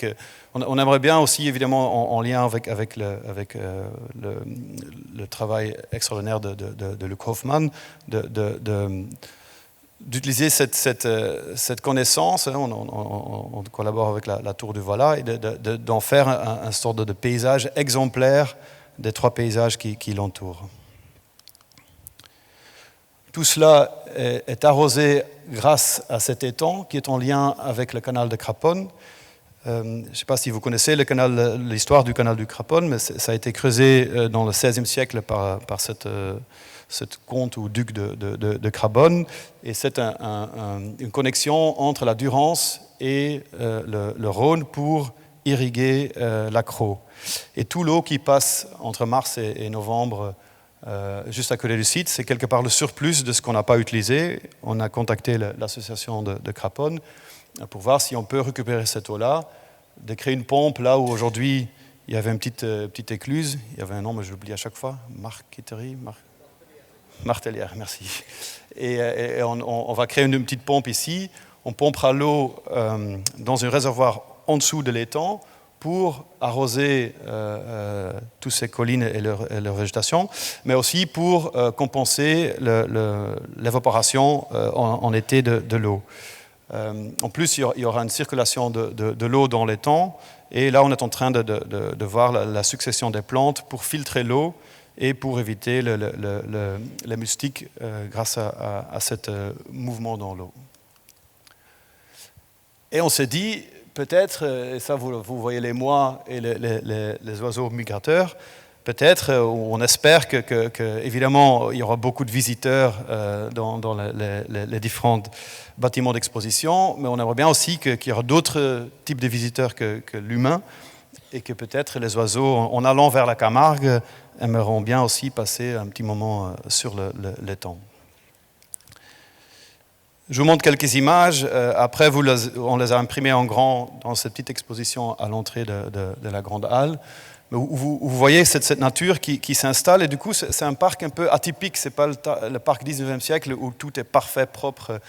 On aimerait bien aussi, évidemment, en lien avec le travail extraordinaire de Luc Hoffmann, d'utiliser cette connaissance, on collabore avec la Tour du Voilà, et d'en faire un sorte de paysage exemplaire des 3 paysages qui l'entourent. Tout cela est arrosé grâce à cet étang qui est en lien avec le canal de Craponne. Je ne sais pas si vous connaissez l'histoire du canal du Craponne, mais ça a été creusé dans le XVIe siècle par cette comte ou duc de Craponne, et c'est une connexion entre la Durance et le Rhône pour irriguer la Crau. Et tout l'eau qui passe entre mars et novembre, juste à côté du site, c'est quelque part le surplus de ce qu'on n'a pas utilisé. On a contacté l'association de Craponne pour voir si on peut récupérer cette eau-là, de créer une pompe là où aujourd'hui il y avait une petite écluse, il y avait un nom mais je l'oublie à chaque fois, Martellière, merci. Et on va créer une petite pompe ici. On pompera l'eau dans un réservoir en dessous de l'étang pour arroser toutes ces collines et leur végétation, mais aussi pour compenser l'évaporation en été de l'eau. En plus, il y aura une circulation de l'eau dans l'étang, et là on est en train de voir la succession des plantes pour filtrer l'eau et pour éviter les moustiques grâce à ce mouvement dans l'eau. Et on s'est dit, peut-être, et ça vous voyez les mois et les oiseaux migrateurs, peut-être, on espère que évidemment, il y aura beaucoup de visiteurs dans les différents bâtiments d'exposition, mais on aimerait bien aussi qu'il y aura d'autres types de visiteurs que l'humain, et que peut-être les oiseaux, en allant vers la Camargue, aimeront bien aussi passer un petit moment sur l'étang. Je vous montre quelques images. Après, on les a imprimées en grand dans cette petite exposition à l'entrée de la grande halle. Vous voyez cette nature qui s'installe, et du coup, c'est un parc un peu atypique. Ce n'est pas le parc 19e siècle où tout est parfait, propre,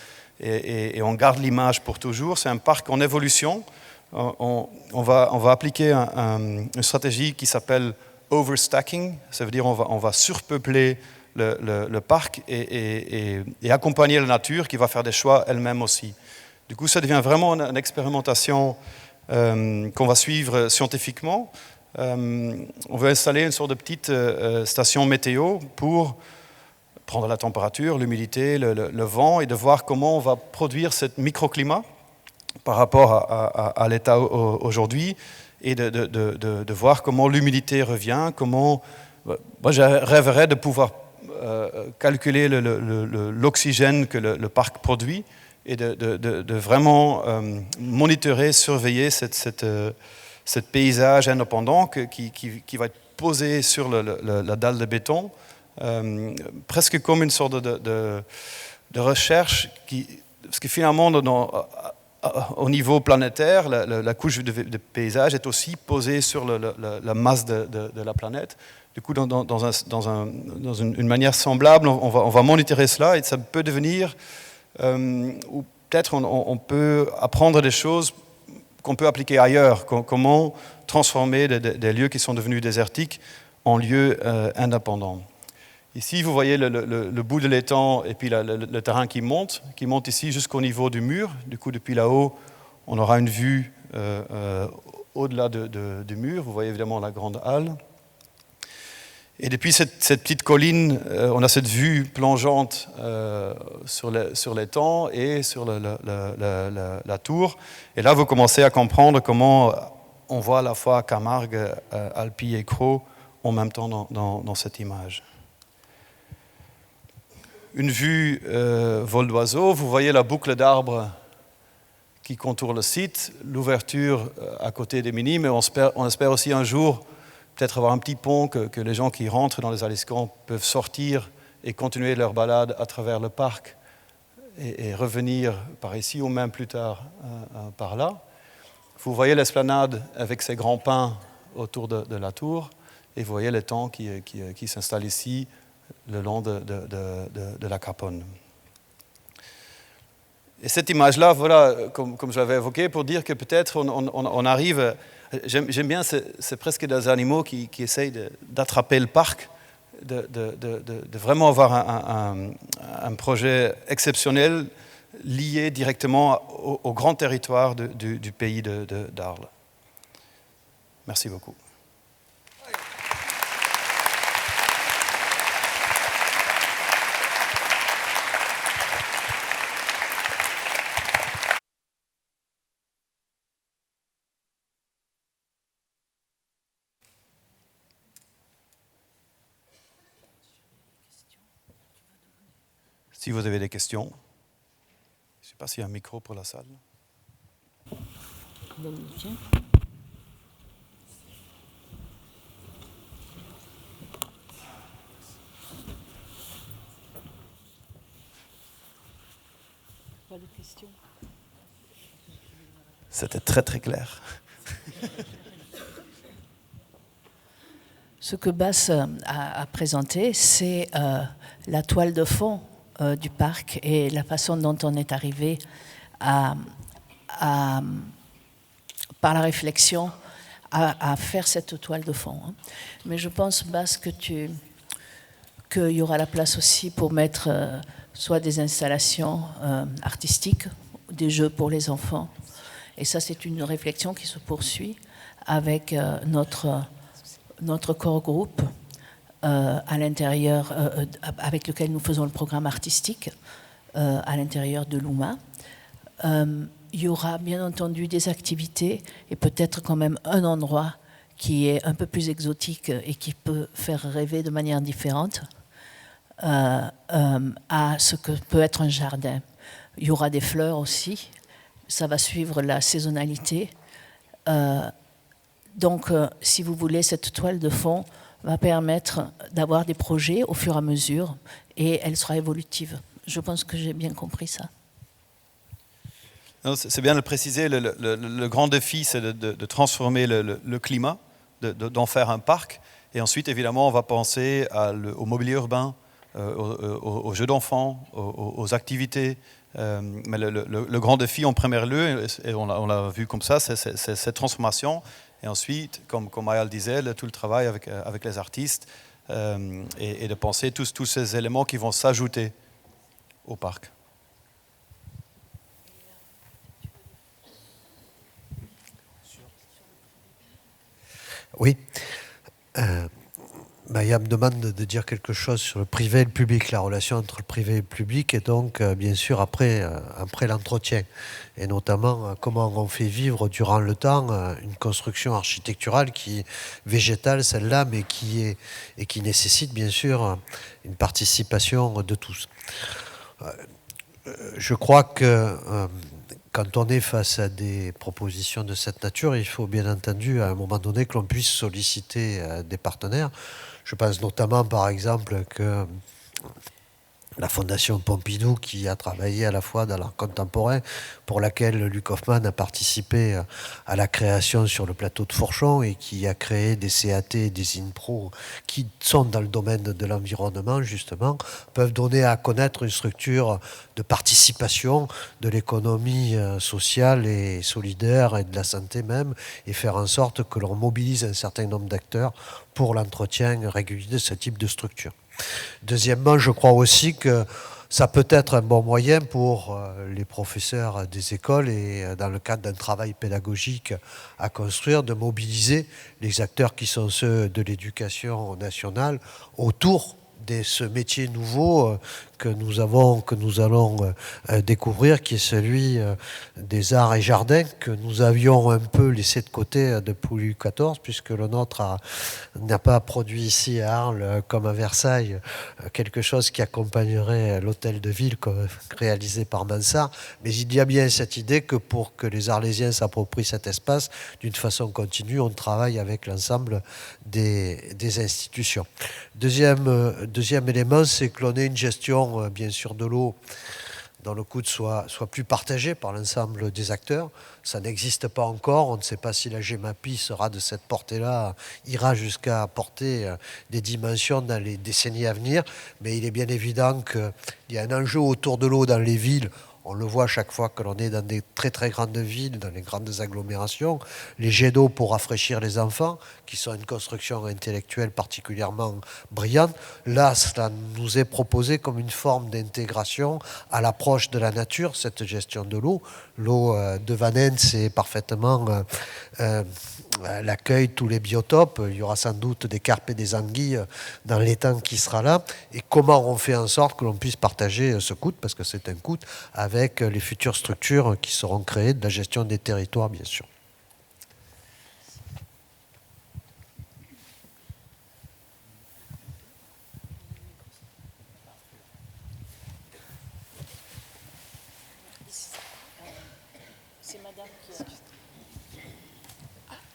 et on garde l'image pour toujours. C'est un parc en évolution. On va appliquer une stratégie qui s'appelle overstacking. Ça veut dire on va surpeupler le parc et accompagner la nature qui va faire des choix elle-même aussi. Du coup, ça devient vraiment une expérimentation qu'on va suivre scientifiquement. On veut installer une sorte de petite station météo pour prendre la température, l'humidité, le vent, et de voir comment on va produire ce microclimat par rapport à l'état aujourd'hui, et de voir comment l'humidité revient, comment... Moi, je rêverais de pouvoir calculer l'oxygène que le parc produit, et de vraiment monitorer, surveiller ce paysage indépendant qui va être posé sur la dalle de béton, presque comme une sorte de recherche parce que finalement, au niveau planétaire, la couche de paysage est aussi posée sur la masse de la planète. Du coup, dans une manière semblable, on va monitorer cela, et ça peut devenir, ou peut-être on peut apprendre des choses qu'on peut appliquer ailleurs. Comment transformer des lieux qui sont devenus désertiques en lieux indépendants. Ici, vous voyez le bout de l'étang et puis le terrain qui monte ici jusqu'au niveau du mur. Du coup, depuis là-haut, on aura une vue au-delà du mur. Vous voyez évidemment la grande halle. Et depuis cette petite colline, on a cette vue plongeante sur l'étang et sur la tour. Et là, vous commencez à comprendre comment, on voit à la fois Camargue, Alpi et Crau en même temps dans cette image. Une vue vol d'oiseau, vous voyez la boucle d'arbres qui contourne le site, l'ouverture à côté des Minimes, mais on espère aussi un jour peut-être avoir un petit pont que les gens qui rentrent dans les Aliscamps peuvent sortir et continuer leur balade à travers le parc et revenir par ici ou même plus tard par là. Vous voyez l'esplanade avec ses grands pins autour de la tour et vous voyez l'étang qui s'installe ici le long de la Caponne. Et cette image-là, voilà, comme je l'avais évoqué, pour dire que peut-être on arrive... J'aime bien, c'est presque des animaux qui essayent d'attraper le parc, de vraiment avoir un projet exceptionnel lié directement au grand territoire du pays d'Arles. Merci beaucoup. Si vous avez des questions, je ne sais pas s'il y a un micro pour la salle. Pas de questions. C'était très très clair. Ce que Bas a présenté, c'est la toile de fond du parc et la façon dont on est arrivé par la réflexion à faire cette toile de fond. Mais je pense, Bas, qu'il y aura la place aussi pour mettre soit des installations artistiques, des jeux pour les enfants. Et ça, c'est une réflexion qui se poursuit avec notre corps groupe à l'intérieur, avec lequel nous faisons le programme artistique à l'intérieur de l'UMA. Il y aura bien entendu des activités et peut-être quand même un endroit qui est un peu plus exotique et qui peut faire rêver de manière différente à ce que peut être un jardin. Il y aura des fleurs aussi, ça va suivre la saisonnalité. Donc, si vous voulez, cette toile de fond va permettre d'avoir des projets au fur et à mesure et elle sera évolutive. Je pense que j'ai bien compris ça. C'est bien de le préciser, le grand défi, c'est de transformer le climat, d'en faire un parc. Et ensuite, évidemment, on va penser au mobilier urbain, aux jeux d'enfants, aux activités. Mais le grand défi en premier lieu, et on l'a vu comme ça, c'est cette transformation. Et ensuite, comme Ayal disait, tout le travail avec les artistes et de penser tous ces éléments qui vont s'ajouter au parc. Oui. Maya me demande de dire quelque chose sur le privé et le public, la relation entre le privé et le public, et donc, bien sûr, après l'entretien. Et notamment, comment on fait vivre durant le temps une construction architecturale qui est végétale, celle-là, mais qui nécessite, bien sûr, une participation de tous. Je crois que quand on est face à des propositions de cette nature, il faut bien entendu, à un moment donné, que l'on puisse solliciter des partenaires. Je pense notamment, par exemple, que la Fondation Pompidou, qui a travaillé à la fois dans l'art contemporain, pour laquelle Luc Hoffman a participé à la création sur le plateau de Fourchon et qui a créé des CAT et des INPRO qui sont dans le domaine de l'environnement, justement, peuvent donner à connaître une structure de participation de l'économie sociale et solidaire et de la santé même, et faire en sorte que l'on mobilise un certain nombre d'acteurs pour l'entretien régulier de ce type de structure. Deuxièmement, je crois aussi que ça peut être un bon moyen pour les professeurs des écoles et dans le cadre d'un travail pédagogique à construire, de mobiliser les acteurs qui sont ceux de l'éducation nationale autour de ce métier nouveau que nous allons découvrir, qui est celui des arts et jardins, que nous avions un peu laissé de côté depuis Louis XIV, puisque le nôtre n'a pas produit ici à Arles, comme à Versailles, quelque chose qui accompagnerait l'hôtel de ville réalisé par Mansart. Mais il y a bien cette idée que pour que les Arlésiens s'approprient cet espace, d'une façon continue, on travaille avec l'ensemble des institutions. Deuxième élément, c'est que l'on ait une gestion, bien sûr, de l'eau dont le coût soit plus partagé par l'ensemble des acteurs. Ça n'existe pas encore. On ne sait pas si la GEMAPI sera de cette portée-là, ira jusqu'à porter des dimensions dans les décennies à venir. Mais il est bien évident qu'il y a un enjeu autour de l'eau dans les villes. On le voit chaque fois que l'on est dans des très très grandes villes, dans les grandes agglomérations. Les jets d'eau pour rafraîchir les enfants, qui sont une construction intellectuelle particulièrement brillante. Là, cela nous est proposé comme une forme d'intégration à l'approche de la nature, cette gestion de l'eau. L'eau de Vannes, c'est parfaitement l'accueil, tous les biotopes. Il y aura sans doute des carpes et des anguilles dans l'étang qui sera là. Et comment on fait en sorte que l'on puisse partager ce coût, parce que c'est un coût, avec les futures structures qui seront créées, de la gestion des territoires, bien sûr. C'est madame qui a...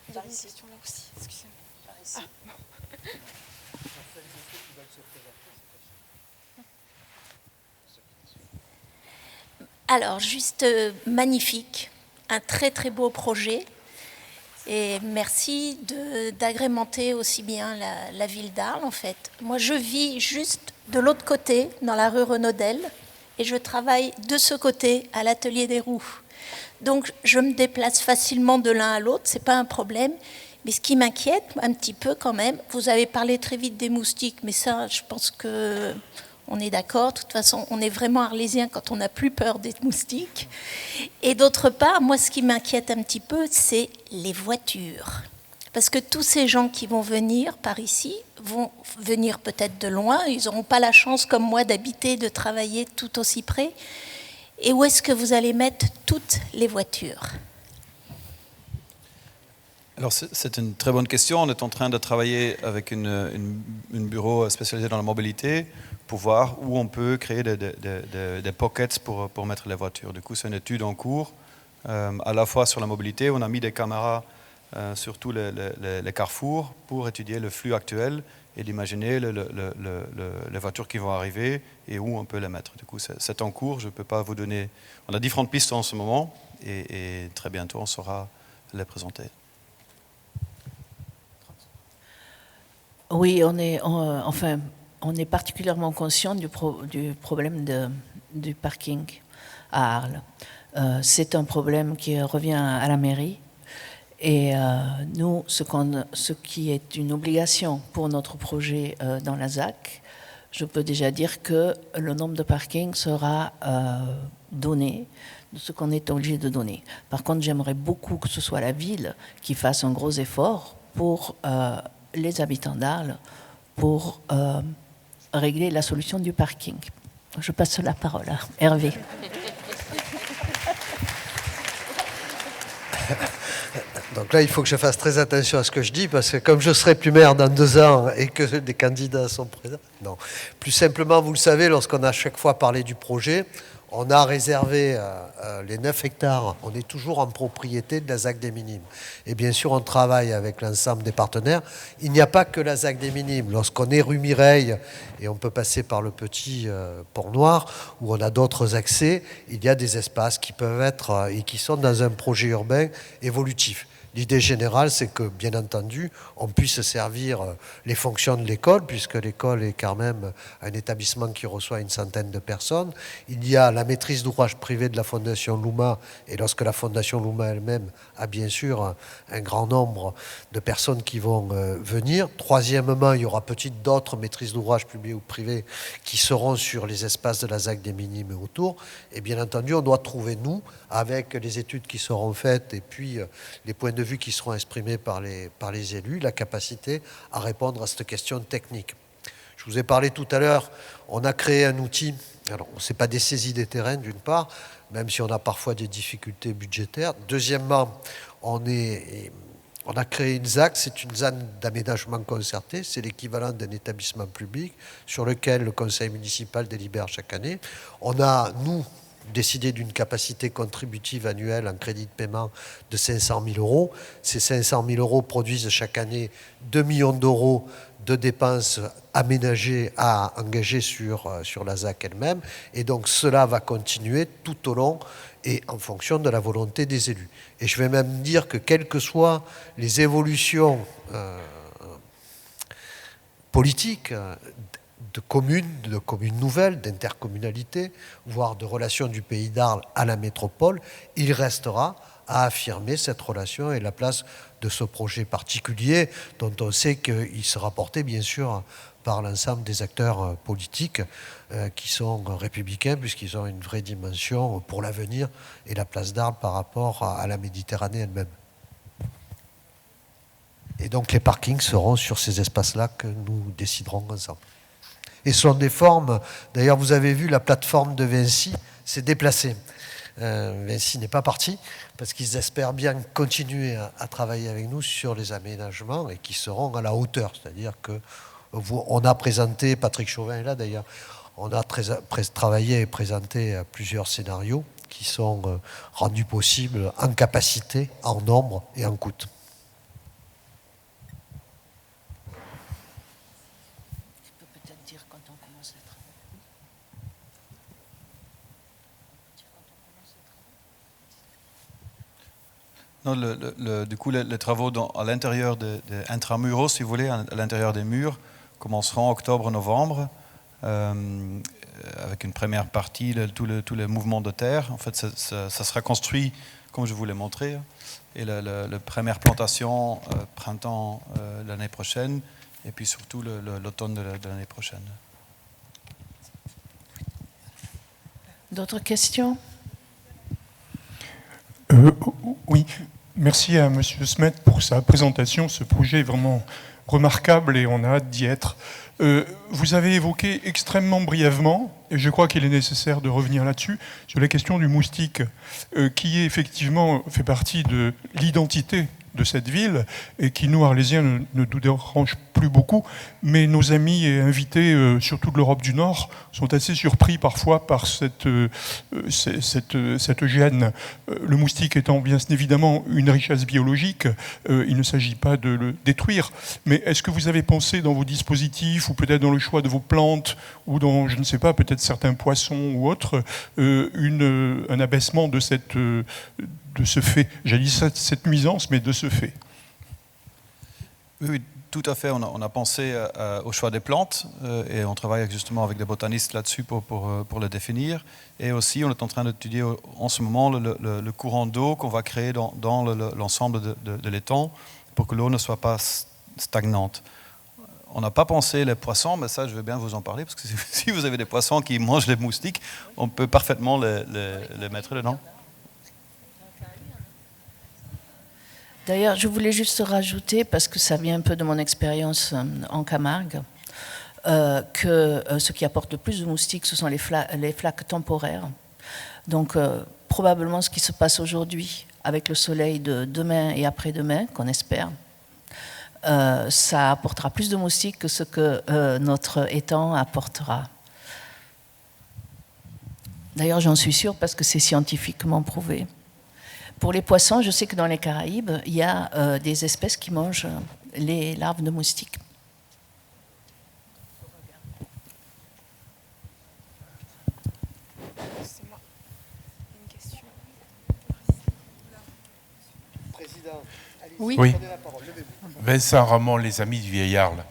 Il y a une question là aussi, excusez-moi. Alors, juste magnifique, un très très beau projet. Et merci d'agrémenter aussi bien la ville d'Arles, en fait. Moi, je vis juste de l'autre côté, dans la rue Renaudel, et je travaille de ce côté, à l'atelier des roues. Donc, je me déplace facilement de l'un à l'autre, c'est pas un problème. Mais ce qui m'inquiète un petit peu quand même, vous avez parlé très vite des moustiques, mais ça, je pense que on est d'accord. De toute façon, on est vraiment arlésien quand on n'a plus peur des moustiques. Et d'autre part, moi, ce qui m'inquiète un petit peu, c'est les voitures. Parce que tous ces gens qui vont venir par ici vont venir peut-être de loin. Ils n'auront pas la chance, comme moi, d'habiter, de travailler tout aussi près. Et où est-ce que vous allez mettre toutes les voitures ? Alors c'est une très bonne question. On est en train de travailler avec une bureau spécialisé dans la mobilité pour voir où on peut créer des pockets pour mettre les voitures. Du coup, c'est une étude en cours, à la fois sur la mobilité. On a mis des caméras sur tous les carrefours pour étudier le flux actuel et d'imaginer les voitures qui vont arriver et où on peut les mettre. Du coup, c'est en cours. Je ne peux pas vous donner... On a différentes pistes en ce moment et très bientôt, on saura les présenter. Oui, on est particulièrement conscient du problème du parking à Arles. C'est un problème qui revient à la mairie. Et nous, ce qui est une obligation pour notre projet dans la ZAC, je peux déjà dire que le nombre de parkings sera donné de ce qu'on est obligé de donner. Par contre, j'aimerais beaucoup que ce soit la ville qui fasse un gros effort pour les habitants d'Arles pour régler la solution du parking. Je passe la parole à Hervé. Donc là, il faut que je fasse très attention à ce que je dis, parce que comme je serai plus maire dans 2 ans et que des candidats sont présents... Non. Plus simplement, vous le savez, lorsqu'on a chaque fois parlé du projet, on a réservé les 9 hectares. On est toujours en propriété de la ZAC des Minimes. Et bien sûr, on travaille avec l'ensemble des partenaires. Il n'y a pas que la ZAC des Minimes. Lorsqu'on est rue Mireille, et on peut passer par le petit Port-Noir, où on a d'autres accès, il y a des espaces qui peuvent être et qui sont dans un projet urbain évolutif. L'idée générale, c'est que, bien entendu, on puisse servir les fonctions de l'école, puisque l'école est quand même un établissement qui reçoit une centaine de personnes. Il y a la maîtrise d'ouvrage privée de la Fondation Louma, et lorsque la Fondation Louma elle-même a bien sûr un grand nombre de personnes qui vont venir. Troisièmement, il y aura peut-être d'autres maîtrises d'ouvrage publiques ou privées qui seront sur les espaces de la ZAC des Minimes et autour. Et bien entendu, on doit trouver, nous, avec les études qui seront faites et puis les points de vue qui seront exprimés par les élus, la capacité à répondre à cette question technique. Je vous ai parlé tout à l'heure, on a créé un outil Alors, on ne s'est pas dessaisi des terrains, d'une part, même si on a parfois des difficultés budgétaires. Deuxièmement, on a créé une ZAC, c'est une zone d'aménagement concerté, c'est l'équivalent d'un établissement public sur lequel le conseil municipal délibère chaque année. On a, nous, décidé d'une capacité contributive annuelle en crédit de paiement de 500 000 euros. Ces 500 000 euros produisent chaque année 2 millions d'euros de dépenses aménagées à engager sur la ZAC elle-même. Et donc cela va continuer tout au long et en fonction de la volonté des élus. Et je vais même dire que quelles que soient les évolutions politiques de communes nouvelles, d'intercommunalité, voire de relations du Pays d'Arles à la métropole, il restera à affirmer cette relation et la place de ce projet particulier dont on sait qu'il sera porté bien sûr par l'ensemble des acteurs politiques qui sont républicains puisqu'ils ont une vraie dimension pour l'avenir et la place d'Arles par rapport à la Méditerranée elle-même. Et donc les parkings seront sur ces espaces-là que nous déciderons ensemble. Et ce sont des formes, d'ailleurs vous avez vu la plateforme de Vinci s'est déplacée. Vinci n'est pas parti parce qu'ils espèrent bien continuer à travailler avec nous sur les aménagements et qui seront à la hauteur. C'est-à-dire qu'on a présenté, Patrick Chauvin est là d'ailleurs, on a travaillé et présenté plusieurs scénarios qui sont rendus possibles en capacité, en nombre et en coût. Non, du coup, les travaux à l'intérieur des intramuros, si vous voulez, à l'intérieur des murs, commenceront en octobre-novembre, avec une première partie, tous les mouvements de terre. En fait, ça sera construit comme je vous l'ai montré. Et la première plantation, printemps l'année prochaine, et puis surtout l'automne de l'année prochaine. D'autres questions ? Oui, merci à M. Smet pour sa présentation. Ce projet est vraiment remarquable et on a hâte d'y être. Vous avez évoqué extrêmement brièvement, et je crois qu'il est nécessaire de revenir là-dessus, sur la question du moustique, qui effectivement fait partie de l'identité de cette ville et qui, nous, Arlésiens, ne nous dérange plus beaucoup. Mais nos amis et invités, surtout de l'Europe du Nord, sont assez surpris parfois par cette gêne. Le moustique étant bien évidemment une richesse biologique, il ne s'agit pas de le détruire. Mais est-ce que vous avez pensé dans vos dispositifs, ou peut-être dans le choix de vos plantes, ou dans, je ne sais pas, peut-être certains poissons ou autres, un abaissement de ce fait, j'allais dire cette nuisance, mais de ce fait. Oui, tout à fait. On a pensé au choix des plantes et on travaille justement avec des botanistes là-dessus pour le définir. Et aussi, on est en train d'étudier en ce moment le courant d'eau qu'on va créer dans l'ensemble de l'étang pour que l'eau ne soit pas stagnante. On n'a pas pensé les poissons, mais ça, je vais bien vous en parler, parce que si vous avez des poissons qui mangent les moustiques, on peut parfaitement les mettre dedans. D'ailleurs, je voulais juste rajouter, parce que ça vient un peu de mon expérience en Camargue, que ce qui apporte le plus de moustiques, ce sont les flaques temporaires. Donc, probablement ce qui se passe aujourd'hui avec le soleil de demain et après-demain, qu'on espère, ça apportera plus de moustiques que ce que notre étang apportera. D'ailleurs, j'en suis sûre parce que c'est scientifiquement prouvé. Pour les poissons, je sais que dans les Caraïbes, il y a des espèces qui mangent les larves de moustiques. C'est moi. Une question. Président, oui. prenez la parole. Vincent Ramon, les Amis du Vieil Arles.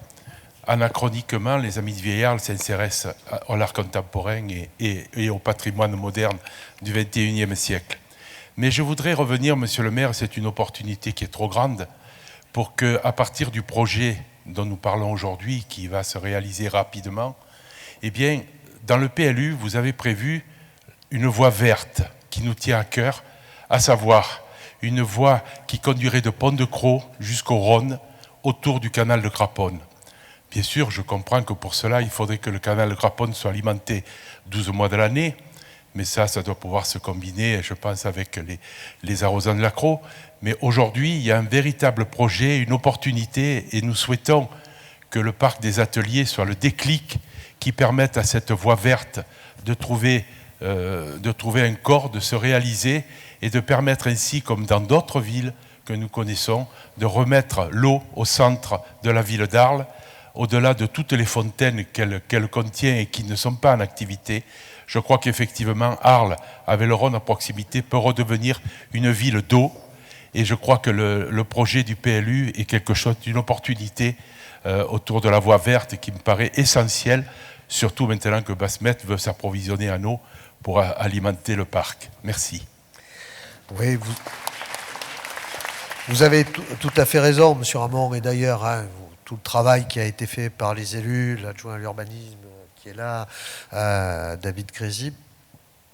Anachroniquement, les Amis du Vieil Arles s'intéressent à l'art contemporain et au patrimoine moderne du XXIe siècle. Mais je voudrais revenir, Monsieur le maire, c'est une opportunité qui est trop grande pour qu'à partir du projet dont nous parlons aujourd'hui, qui va se réaliser rapidement, eh bien, dans le PLU, vous avez prévu une voie verte qui nous tient à cœur, à savoir une voie qui conduirait de Pont-de-Croix jusqu'au Rhône, autour du canal de Craponne. Bien sûr, je comprends que pour cela, il faudrait que le canal Graponne soit alimenté 12 mois de l'année, mais ça doit pouvoir se combiner, je pense, avec les arrosants de l'Accro. Mais aujourd'hui, il y a un véritable projet, une opportunité, et nous souhaitons que le parc des ateliers soit le déclic qui permette à cette voie verte de trouver un corps, de se réaliser, et de permettre ainsi, comme dans d'autres villes que nous connaissons, de remettre l'eau au centre de la ville d'Arles, au-delà de toutes les fontaines qu'elle contient et qui ne sont pas en activité. Je crois qu'effectivement, Arles, avec le Rhône à proximité, peut redevenir une ville d'eau. Et je crois que le projet du PLU est quelque chose d'une opportunité autour de la voie verte qui me paraît essentielle, surtout maintenant que Basmet veut s'approvisionner en eau pour alimenter le parc. Merci. Oui, vous avez tout à fait raison, M. Ramon, et d'ailleurs, hein, tout le travail qui a été fait par les élus, l'adjoint à l'urbanisme qui est là, David Crézy,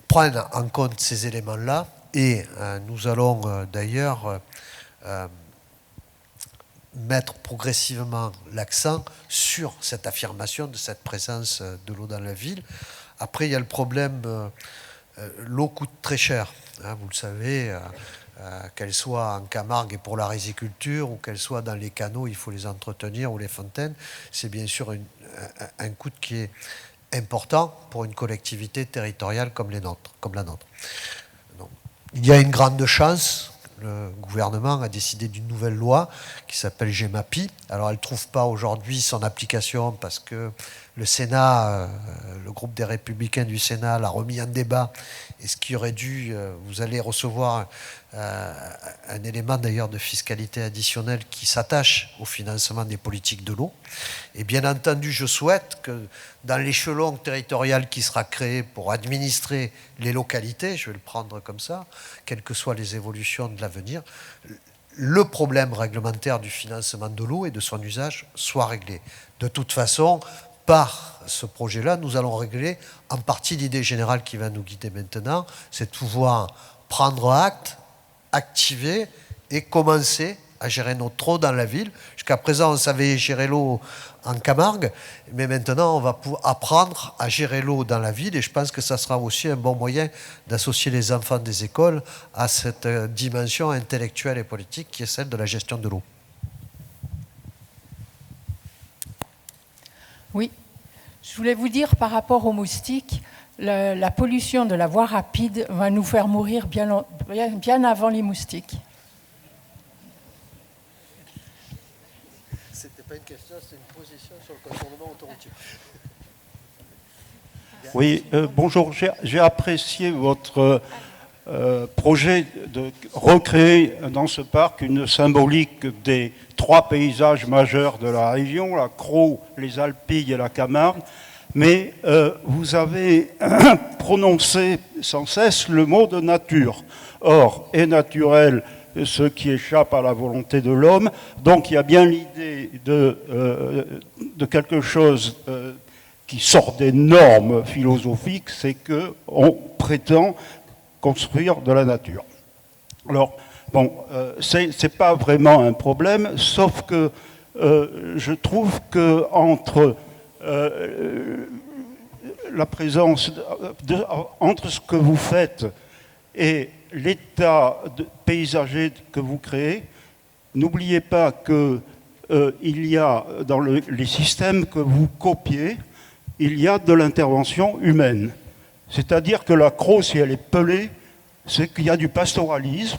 prennent en compte ces éléments-là, et nous allons d'ailleurs mettre progressivement l'accent sur cette affirmation de cette présence de l'eau dans la ville. Après, il y a le problème, l'eau coûte très cher, hein, vous le savez, qu'elle soit en Camargue et pour la riziculture, ou qu'elle soit dans les canaux, il faut les entretenir, ou les fontaines, c'est bien sûr un coût qui est important pour une collectivité territoriale comme la nôtre. Donc, il y a une grande chance. Le gouvernement a décidé d'une nouvelle loi qui s'appelle GEMAPI. Alors, elle ne trouve pas aujourd'hui son application parce que le Sénat, le groupe des Républicains du Sénat l'a remis en débat. Et ce qui aurait dû, vous allez recevoir un élément d'ailleurs de fiscalité additionnelle qui s'attache au financement des politiques de l'eau. Et bien entendu, je souhaite que dans l'échelon territorial qui sera créé pour administrer les localités, je vais le prendre comme ça, quelles que soient les évolutions de l'avenir, le problème réglementaire du financement de l'eau et de son usage soit réglé. De toute façon, par ce projet-là, nous allons régler en partie l'idée générale qui va nous guider maintenant, c'est de pouvoir prendre acte, activer et commencer à gérer notre eau dans la ville. Jusqu'à présent, on savait gérer l'eau en Camargue, mais maintenant, on va pouvoir apprendre à gérer l'eau dans la ville, et je pense que ça sera aussi un bon moyen d'associer les enfants des écoles à cette dimension intellectuelle et politique qui est celle de la gestion de l'eau. Oui, je voulais vous dire par rapport aux moustiques, la pollution de la voie rapide va nous faire mourir bien avant les moustiques. C'était pas une question, c'est une position sur le contournement autoroutier. Oui, bonjour, j'ai apprécié votre projet de recréer dans ce parc une symbolique des 3 paysages majeurs de la région, la Crau, les Alpilles et la Camargue, mais vous avez prononcé sans cesse le mot de nature. Or, est naturel ce qui échappe à la volonté de l'homme, donc il y a bien l'idée de quelque chose qui sort des normes philosophiques, c'est qu'on prétend construire de la nature. Alors, bon, c'est pas vraiment un problème, sauf que je trouve que entre la présence, entre ce que vous faites et l'état paysager que vous créez, n'oubliez pas que il y a dans les systèmes que vous copiez, il y a de l'intervention humaine. C'est-à-dire que la Crau, si elle est pelée, c'est qu'il y a du pastoralisme.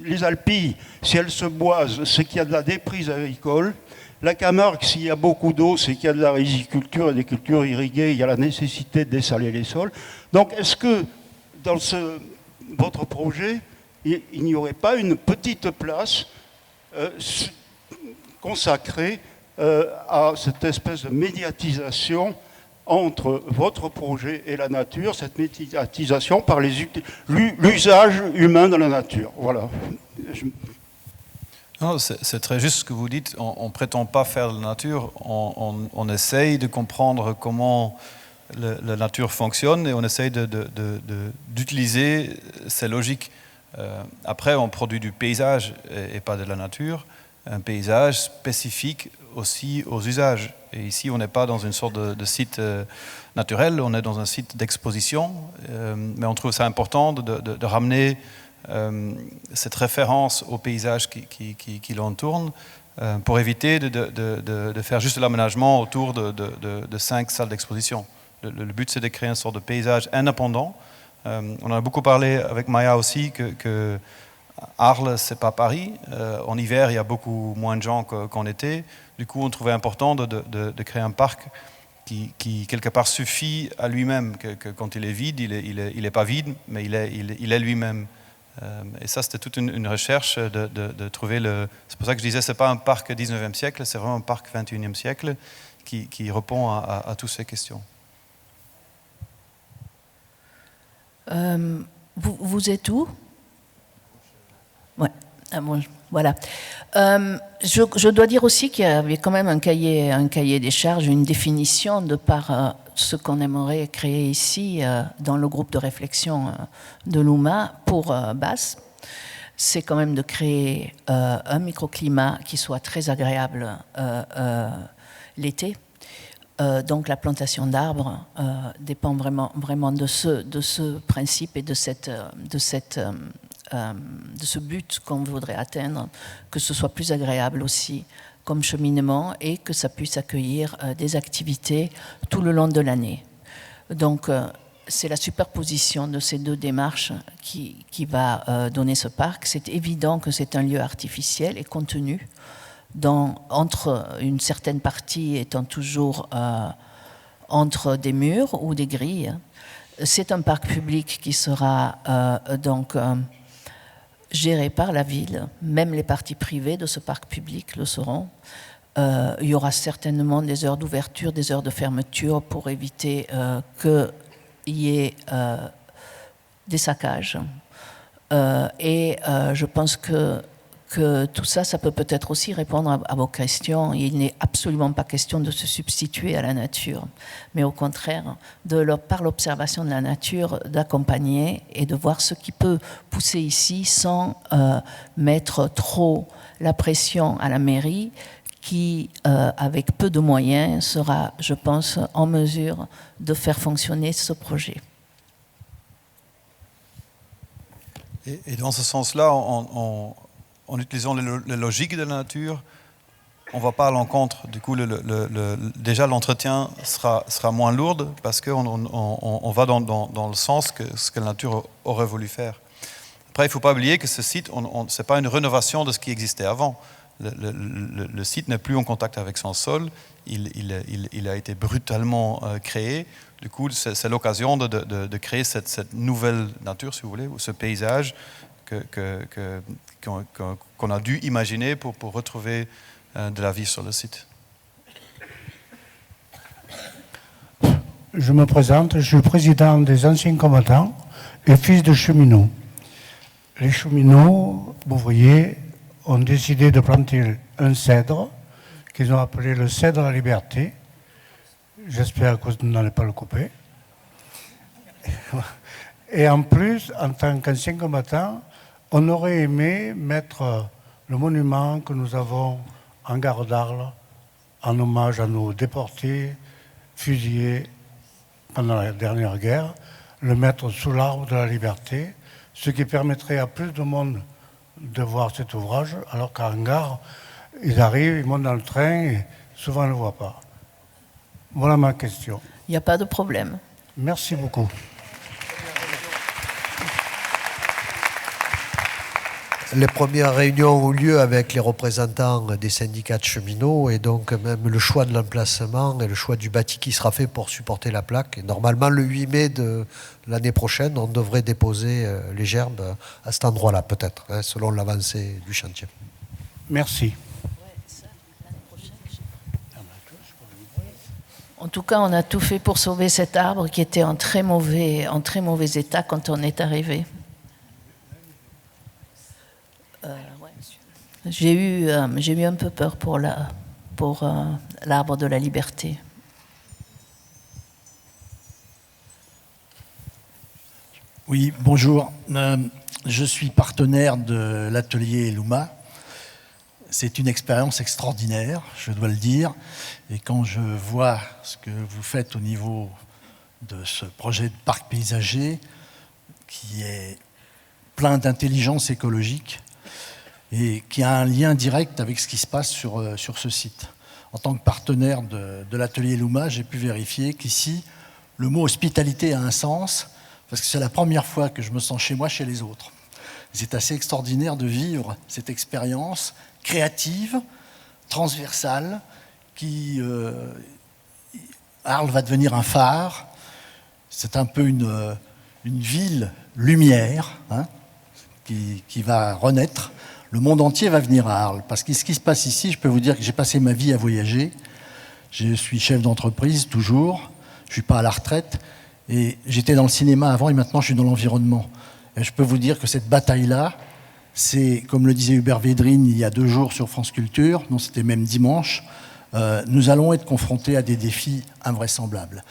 Les Alpilles, si elles se boisent, c'est qu'il y a de la déprise agricole. La Camargue, s'il y a beaucoup d'eau, c'est qu'il y a de la riziculture et des cultures irriguées, il y a la nécessité de dessaler les sols. Donc, est-ce que dans votre projet, il n'y aurait pas une petite place consacrée à cette espèce de médiatisation entre votre projet et la nature, cette médiatisation par l'usage humain de la nature. Voilà. C'est très juste ce que vous dites. On ne prétend pas faire de la nature. On essaye de comprendre comment la nature fonctionne et on essaye d'utiliser ces logiques. Après, on produit du paysage et pas de la nature. un paysage spécifique aussi aux usages. Et ici, on n'est pas dans une sorte de site naturel, on est dans un site d'exposition, mais on trouve ça important de ramener cette référence au paysage qui l'entoure pour éviter de faire juste l'aménagement autour de 5 salles d'exposition. Le but, c'est de créer une sorte de paysage indépendant. On en a beaucoup parlé avec Maya aussi, que Arles, c'est pas Paris. En hiver, il y a beaucoup moins de gens qu'en été. Du coup, on trouvait important de créer un parc qui quelque part suffit à lui-même, que quand il est vide, il est pas vide, mais il est lui-même. Et ça, c'était toute une recherche de trouver le... C'est pour ça que je disais, c'est pas un parc 19e siècle, c'est vraiment un parc 21e siècle qui répond à toutes ces questions. Vous êtes où? Ouais. Ah bon, voilà. Je dois dire aussi qu'il y avait quand même un cahier des charges, une définition de par ce qu'on aimerait créer ici dans le groupe de réflexion de l'UMA pour BAS. C'est quand même de créer un microclimat qui soit très agréable l'été. Donc la plantation d'arbres dépend vraiment de ce principe et de ce but qu'on voudrait atteindre, que ce soit plus agréable aussi comme cheminement et que ça puisse accueillir des activités tout le long de l'année. Donc c'est la superposition de ces deux démarches qui va donner ce parc. C'est évident que c'est un lieu artificiel et contenu, entre une certaine partie étant toujours entre des murs ou des grilles. C'est un parc public qui sera géré par la ville. Même les parties privées de ce parc public le seront. Il y aura certainement des heures d'ouverture, des heures de fermeture pour éviter qu'il y ait des saccages. Et je pense que tout ça, ça peut-être aussi répondre à vos questions. Il n'est absolument pas question de se substituer à la nature, mais au contraire, par l'observation de la nature, d'accompagner et de voir ce qui peut pousser ici sans mettre trop la pression à la mairie qui, avec peu de moyens, sera, je pense, en mesure de faire fonctionner ce projet. Et dans ce sens-là, en utilisant les logiques de la nature, on ne va pas à l'encontre. Du coup, déjà, l'entretien sera moins lourd parce qu'on va dans le sens que ce que la nature aurait voulu faire. Après, il ne faut pas oublier que ce site, ce n'est pas une rénovation de ce qui existait avant. Le site n'est plus en contact avec son sol. Il a été brutalement créé. Du coup, c'est l'occasion de créer cette nouvelle nature, si vous voulez, ou ce paysage qu'on a dû imaginer pour retrouver de la vie sur le site. Je me présente, je suis président des anciens combattants et fils de cheminots. Les cheminots, vous voyez, ont décidé de planter un cèdre qu'ils ont appelé le cèdre à la liberté. J'espère que vous n'allez pas le couper. Et en plus, en tant qu'ancien combattant, on aurait aimé mettre le monument que nous avons en gare d'Arles en hommage à nos déportés, fusillés pendant la dernière guerre, le mettre sous l'arbre de la liberté, ce qui permettrait à plus de monde de voir cet ouvrage, alors qu'en gare, ils arrivent, ils montent dans le train et souvent on ne le voit pas. Voilà ma question. Il n'y a pas de problème. Merci beaucoup. Les premières réunions ont eu lieu avec les représentants des syndicats de cheminots et donc même le choix de l'emplacement et le choix du bâti qui sera fait pour supporter la plaque. Et normalement, le 8 mai de l'année prochaine, on devrait déposer les gerbes à cet endroit-là, peut-être, selon l'avancée du chantier. Merci. En tout cas, on a tout fait pour sauver cet arbre qui était en très mauvais état quand on est arrivé. J'ai eu un peu peur pour l'arbre de la liberté. Oui, bonjour. Je suis partenaire de l'atelier Luma. c'est une expérience extraordinaire, je dois le dire. Et quand je vois ce que vous faites au niveau de ce projet de parc paysager, qui est plein d'intelligence écologique et qui a un lien direct avec ce qui se passe sur ce site. En tant que partenaire de l'atelier Louma, j'ai pu vérifier qu'ici, le mot hospitalité a un sens, parce que c'est la première fois que je me sens chez moi, chez les autres. C'est assez extraordinaire de vivre cette expérience créative, transversale, qui... Arles va devenir un phare. C'est un peu une ville lumière, hein, qui va renaître. Le monde entier va venir à Arles. Parce que ce qui se passe ici, je peux vous dire que j'ai passé ma vie à voyager. Je suis chef d'entreprise, toujours. Je ne suis pas à la retraite. Et j'étais dans le cinéma avant et maintenant je suis dans l'environnement. Et je peux vous dire que cette bataille-là, c'est, comme le disait Hubert Védrine il y a 2 jours sur France Culture, non, c'était même dimanche, nous allons être confrontés à des défis invraisemblables.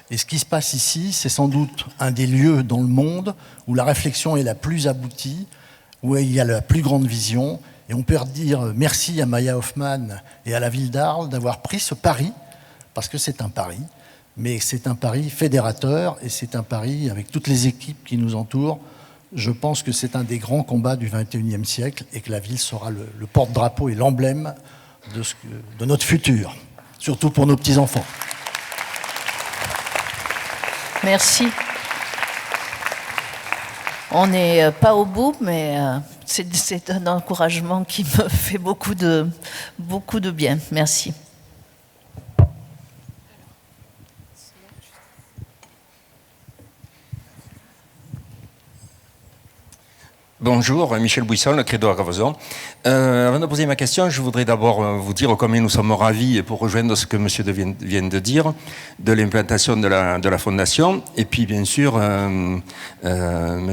Et ce qui se passe ici, c'est sans doute un des lieux dans le monde où la réflexion est la plus aboutie, où il y a la plus grande vision. Et on peut dire merci à Maya Hoffman et à la ville d'Arles d'avoir pris ce pari, parce que c'est un pari, mais c'est un pari fédérateur et c'est un pari avec toutes les équipes qui nous entourent. Je pense que c'est un des grands combats du XXIe siècle et que la ville sera le porte-drapeau et l'emblème de notre futur, surtout pour nos petits-enfants. Merci. On n'est pas au bout, mais c'est un encouragement qui me fait beaucoup de bien. Merci. Bonjour, Michel Bouisson, le Credo à Ravaison. Avant de poser ma question, je voudrais d'abord vous dire combien nous sommes ravis, et pour rejoindre ce que M. vient de dire, de l'implantation de la fondation, et puis bien sûr, M.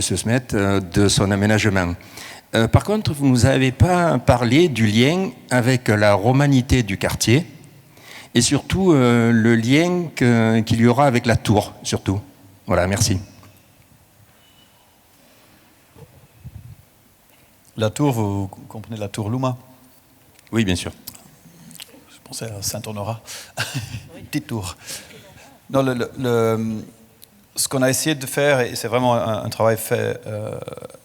Smet, de son aménagement. Par contre, vous ne nous avez pas parlé du lien avec la romanité du quartier, et surtout le lien qu'il y aura avec la tour, surtout. Voilà, merci. La tour, vous comprenez la tour Louma? Oui, bien sûr. Je pensais à Saint-Honorat. Petite tour. Non, ce qu'on a essayé de faire, et c'est vraiment un travail fait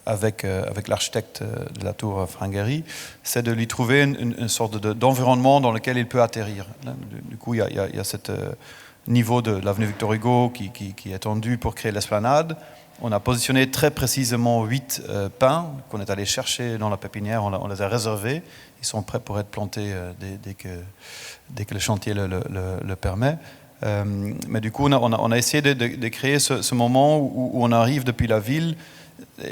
avec l'architecte de la tour Frangheri, c'est de lui trouver une sorte d'environnement dans lequel il peut atterrir. Du coup, il y a ce niveau de l'avenue Victor Hugo qui est tendu pour créer l'esplanade. On a positionné très précisément 8 pins qu'on est allé chercher dans la pépinière, on les a réservés, ils sont prêts pour être plantés dès que le chantier le permet. Mais du coup, on a essayé de créer ce moment où on arrive depuis la ville,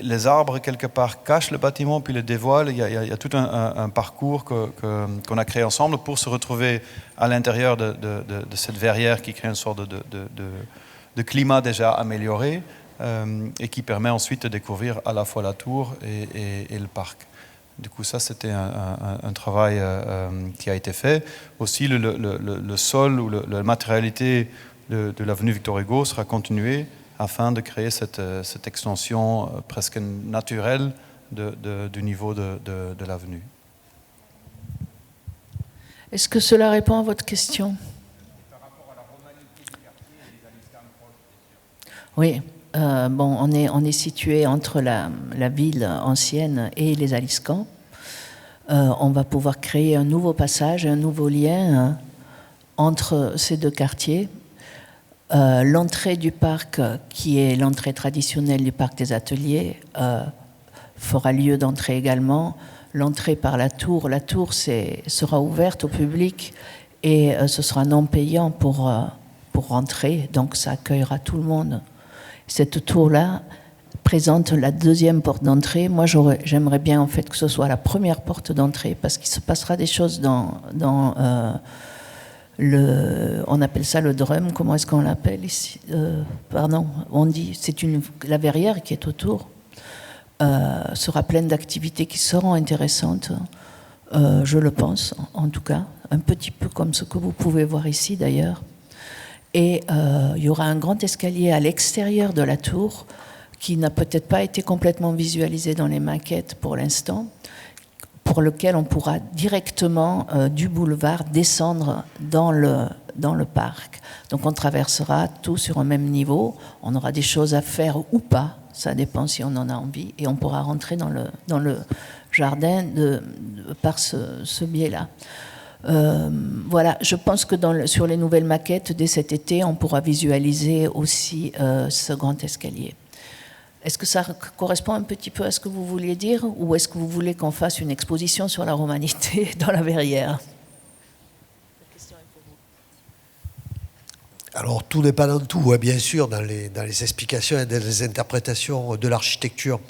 les arbres quelque part cachent le bâtiment puis le dévoilent, il y a tout un parcours qu'on a créé ensemble pour se retrouver à l'intérieur de cette verrière qui crée une sorte de climat déjà amélioré. Et qui permet ensuite de découvrir à la fois la tour et le parc. Du coup, ça, c'était un travail qui a été fait. Aussi, le sol ou la matérialité de l'avenue Victor Hugo sera continuée afin de créer cette extension presque naturelle du niveau de l'avenue. Est-ce que cela répond à votre question? Oui. On est situé entre la ville ancienne et les Aliscamps. On va pouvoir créer un nouveau passage, un nouveau lien entre ces 2 quartiers. L'entrée du parc, qui est l'entrée traditionnelle du parc des Ateliers, fera lieu d'entrée également. L'entrée par la tour sera ouverte au public et ce sera non payant pour rentrer, donc ça accueillera tout le monde. Cette tour-là présente la 2e porte d'entrée. Moi, j'aimerais bien en fait que ce soit la première porte d'entrée parce qu'il se passera des choses dans on appelle ça le drum. Comment est-ce qu'on l'appelle ici? On dit la verrière qui est autour sera pleine d'activités qui seront intéressantes. Je le pense, en tout cas, un petit peu comme ce que vous pouvez voir ici d'ailleurs. Et il y aura un grand escalier à l'extérieur de la tour qui n'a peut-être pas été complètement visualisé dans les maquettes pour l'instant, pour lequel on pourra directement du boulevard descendre dans le parc. Donc on traversera tout sur un même niveau, on aura des choses à faire ou pas, ça dépend si on en a envie, et on pourra rentrer dans le jardin par ce biais-là. Voilà, je pense que sur les nouvelles maquettes, dès cet été, on pourra visualiser aussi ce grand escalier. Est-ce que ça correspond un petit peu à ce que vous vouliez dire, ou est-ce que vous voulez qu'on fasse une exposition sur la romanité dans la Verrière ? Alors, tout n'est pas dans tout, bien sûr, dans les explications et dans les interprétations de l'architecture.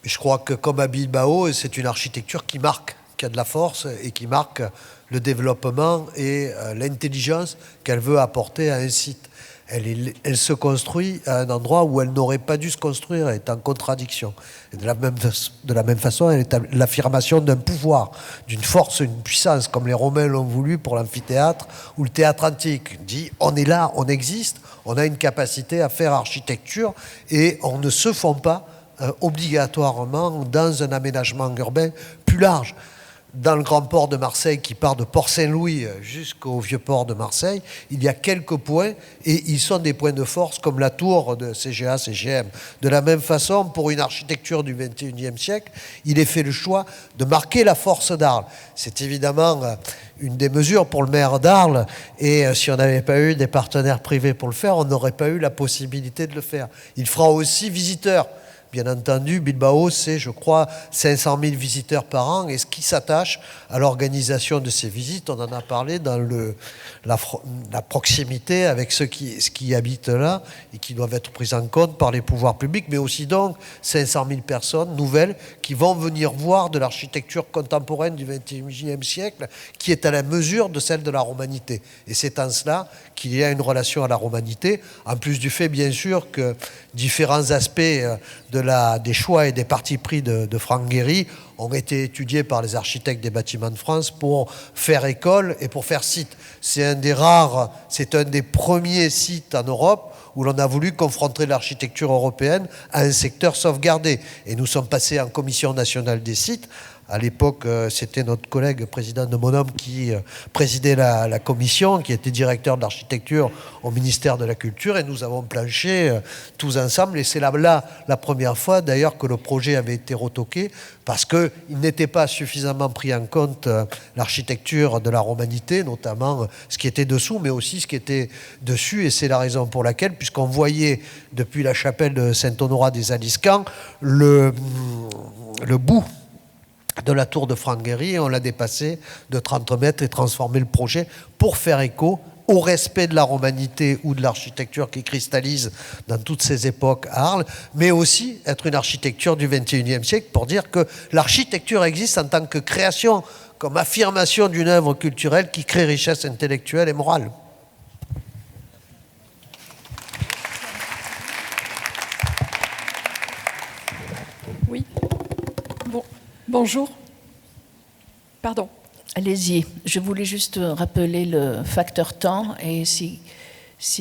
Mais je crois que, comme à Bilbao, c'est une architecture qui marque, qui a de la force et qui marque le développement et l'intelligence qu'elle veut apporter à un site. Elle se construit à un endroit où elle n'aurait pas dû se construire, elle est en contradiction. Et de la même façon, elle est l'affirmation d'un pouvoir, d'une force, d'une puissance, comme les Romains l'ont voulu pour l'amphithéâtre ou le théâtre antique. On dit, on est là, on existe, on a une capacité à faire architecture et on ne se fond pas obligatoirement dans un aménagement urbain plus large. Dans le grand port de Marseille, qui part de Port-Saint-Louis jusqu'au vieux port de Marseille, il y a quelques points, et ils sont des points de force, comme la tour de CGA, CGM. De la même façon, pour une architecture du XXIe siècle, il est fait le choix de marquer la force d'Arles. C'est évidemment une des mesures pour le maire d'Arles, et si on n'avait pas eu des partenaires privés pour le faire, on n'aurait pas eu la possibilité de le faire. Il fera aussi visiteurs. Bien entendu, Bilbao, c'est, je crois, 500 000 visiteurs par an. Et ce qui s'attache à l'organisation de ces visites, on en a parlé dans la proximité avec ceux qui habitent là et qui doivent être pris en compte par les pouvoirs publics, mais aussi donc 500 000 personnes nouvelles qui vont venir voir de l'architecture contemporaine du XXIe siècle qui est à la mesure de celle de la romanité. Et c'est en cela qu'il y a une relation à la romanité, en plus du fait, bien sûr, que différents aspects des choix et des partis pris de Franck Gehry ont été étudiés par les architectes des bâtiments de France pour faire école et pour faire site. C'est un des premiers sites en Europe où l'on a voulu confronter l'architecture européenne à un secteur sauvegardé. Et nous sommes passés en commission nationale des sites. À l'époque, c'était notre collègue président de Monhomme qui présidait la commission, qui était directeur de l'architecture au ministère de la Culture, et nous avons planché tous ensemble. Et c'est là la première fois, d'ailleurs, que le projet avait été retoqué, parce qu'il n'était pas suffisamment pris en compte l'architecture de la romanité, notamment ce qui était dessous, mais aussi ce qui était dessus. Et c'est la raison pour laquelle, puisqu'on voyait depuis la chapelle de Saint-Honorat des Aliscamps le bout de la tour de Franck Gehry, et on l'a dépassé de 30 mètres et transformé le projet pour faire écho au respect de la romanité ou de l'architecture qui cristallise dans toutes ces époques à Arles, mais aussi être une architecture du XXIe siècle pour dire que l'architecture existe en tant que création, comme affirmation d'une œuvre culturelle qui crée richesse intellectuelle et morale. Oui. Bon. Bonjour. Pardon. Allez-y. Je voulais juste rappeler le facteur temps et si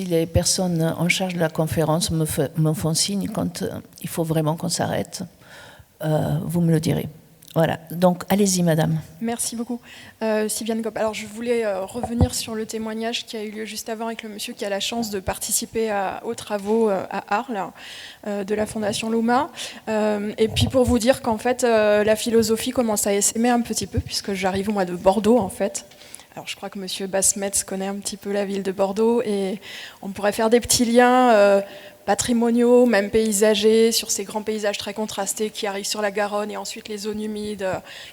les personnes en charge de la conférence me font signe quand il faut vraiment qu'on s'arrête, vous me le direz. Voilà, donc allez-y madame. Merci beaucoup. Sylviane Kopp. Alors je voulais revenir sur le témoignage qui a eu lieu juste avant avec le monsieur qui a la chance de participer aux travaux à Arles de la Fondation Louma. Et puis pour vous dire qu'en fait la philosophie commence à essaimer un petit peu puisque j'arrive moi de Bordeaux en fait. Alors je crois que monsieur Basmetz connaît un petit peu la ville de Bordeaux et on pourrait faire des petits liens patrimoniaux, même paysagers, sur ces grands paysages très contrastés qui arrivent sur la Garonne et ensuite les zones humides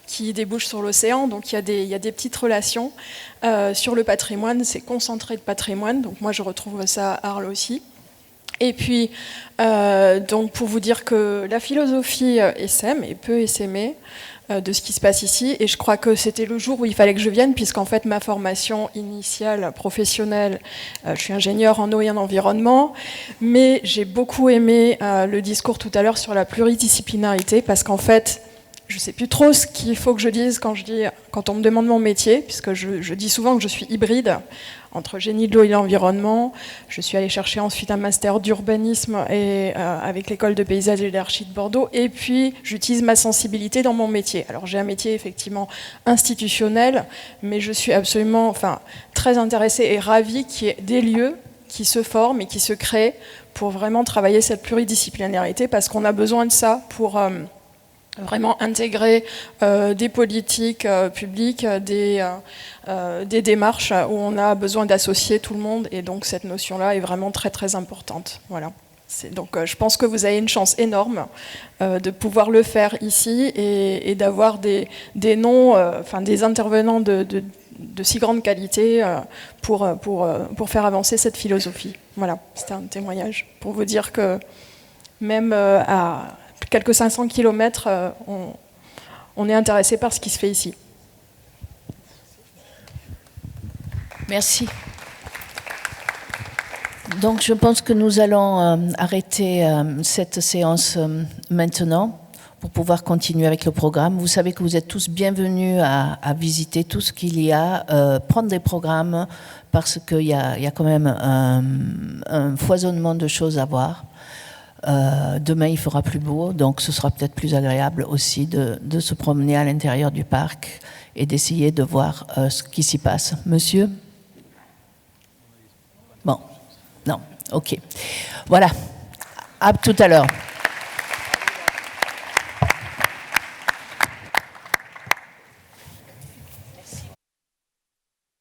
qui débouchent sur l'océan. Donc il y a des petites relations. Sur le patrimoine, c'est concentré de patrimoine. Donc moi je retrouve ça à Arles aussi. Et puis, donc pour vous dire que la philosophie essaime et peut essaimer de ce qui se passe ici. Et je crois que c'était le jour où il fallait que je vienne, puisqu'en fait, ma formation initiale, professionnelle, je suis ingénieure en eau et en environnement, mais j'ai beaucoup aimé le discours tout à l'heure sur la pluridisciplinarité, parce qu'en fait, je ne sais plus trop ce qu'il faut que je dise quand on me demande mon métier, puisque je dis souvent que je suis hybride entre génie de l'eau et l'environnement. Je suis allée chercher ensuite un master d'urbanisme avec l'école de paysage et d'archi de Bordeaux, et puis j'utilise ma sensibilité dans mon métier. Alors j'ai un métier effectivement institutionnel, mais je suis absolument très intéressée et ravie qu'il y ait des lieux qui se forment et qui se créent pour vraiment travailler cette pluridisciplinarité, parce qu'on a besoin de ça pour vraiment intégrer des politiques publiques, des démarches où on a besoin d'associer tout le monde, et donc cette notion-là est vraiment très très importante. Voilà. Donc je pense que vous avez une chance énorme de pouvoir le faire ici et d'avoir des noms, des intervenants de si grande qualité pour faire avancer cette philosophie. Voilà, c'était un témoignage pour vous dire que même à quelques 500 km, on est intéressé par ce qui se fait ici. Merci. Donc je pense que nous allons arrêter cette séance maintenant pour pouvoir continuer avec le programme. Vous savez que vous êtes tous bienvenus à visiter tout ce qu'il y a, prendre des programmes, parce qu'il y a quand même un foisonnement de choses à voir. Demain, il fera plus beau, donc ce sera peut-être plus agréable aussi de se promener à l'intérieur du parc et d'essayer de voir ce qui s'y passe. Monsieur ? Bon, non, ok. Voilà, à tout à l'heure.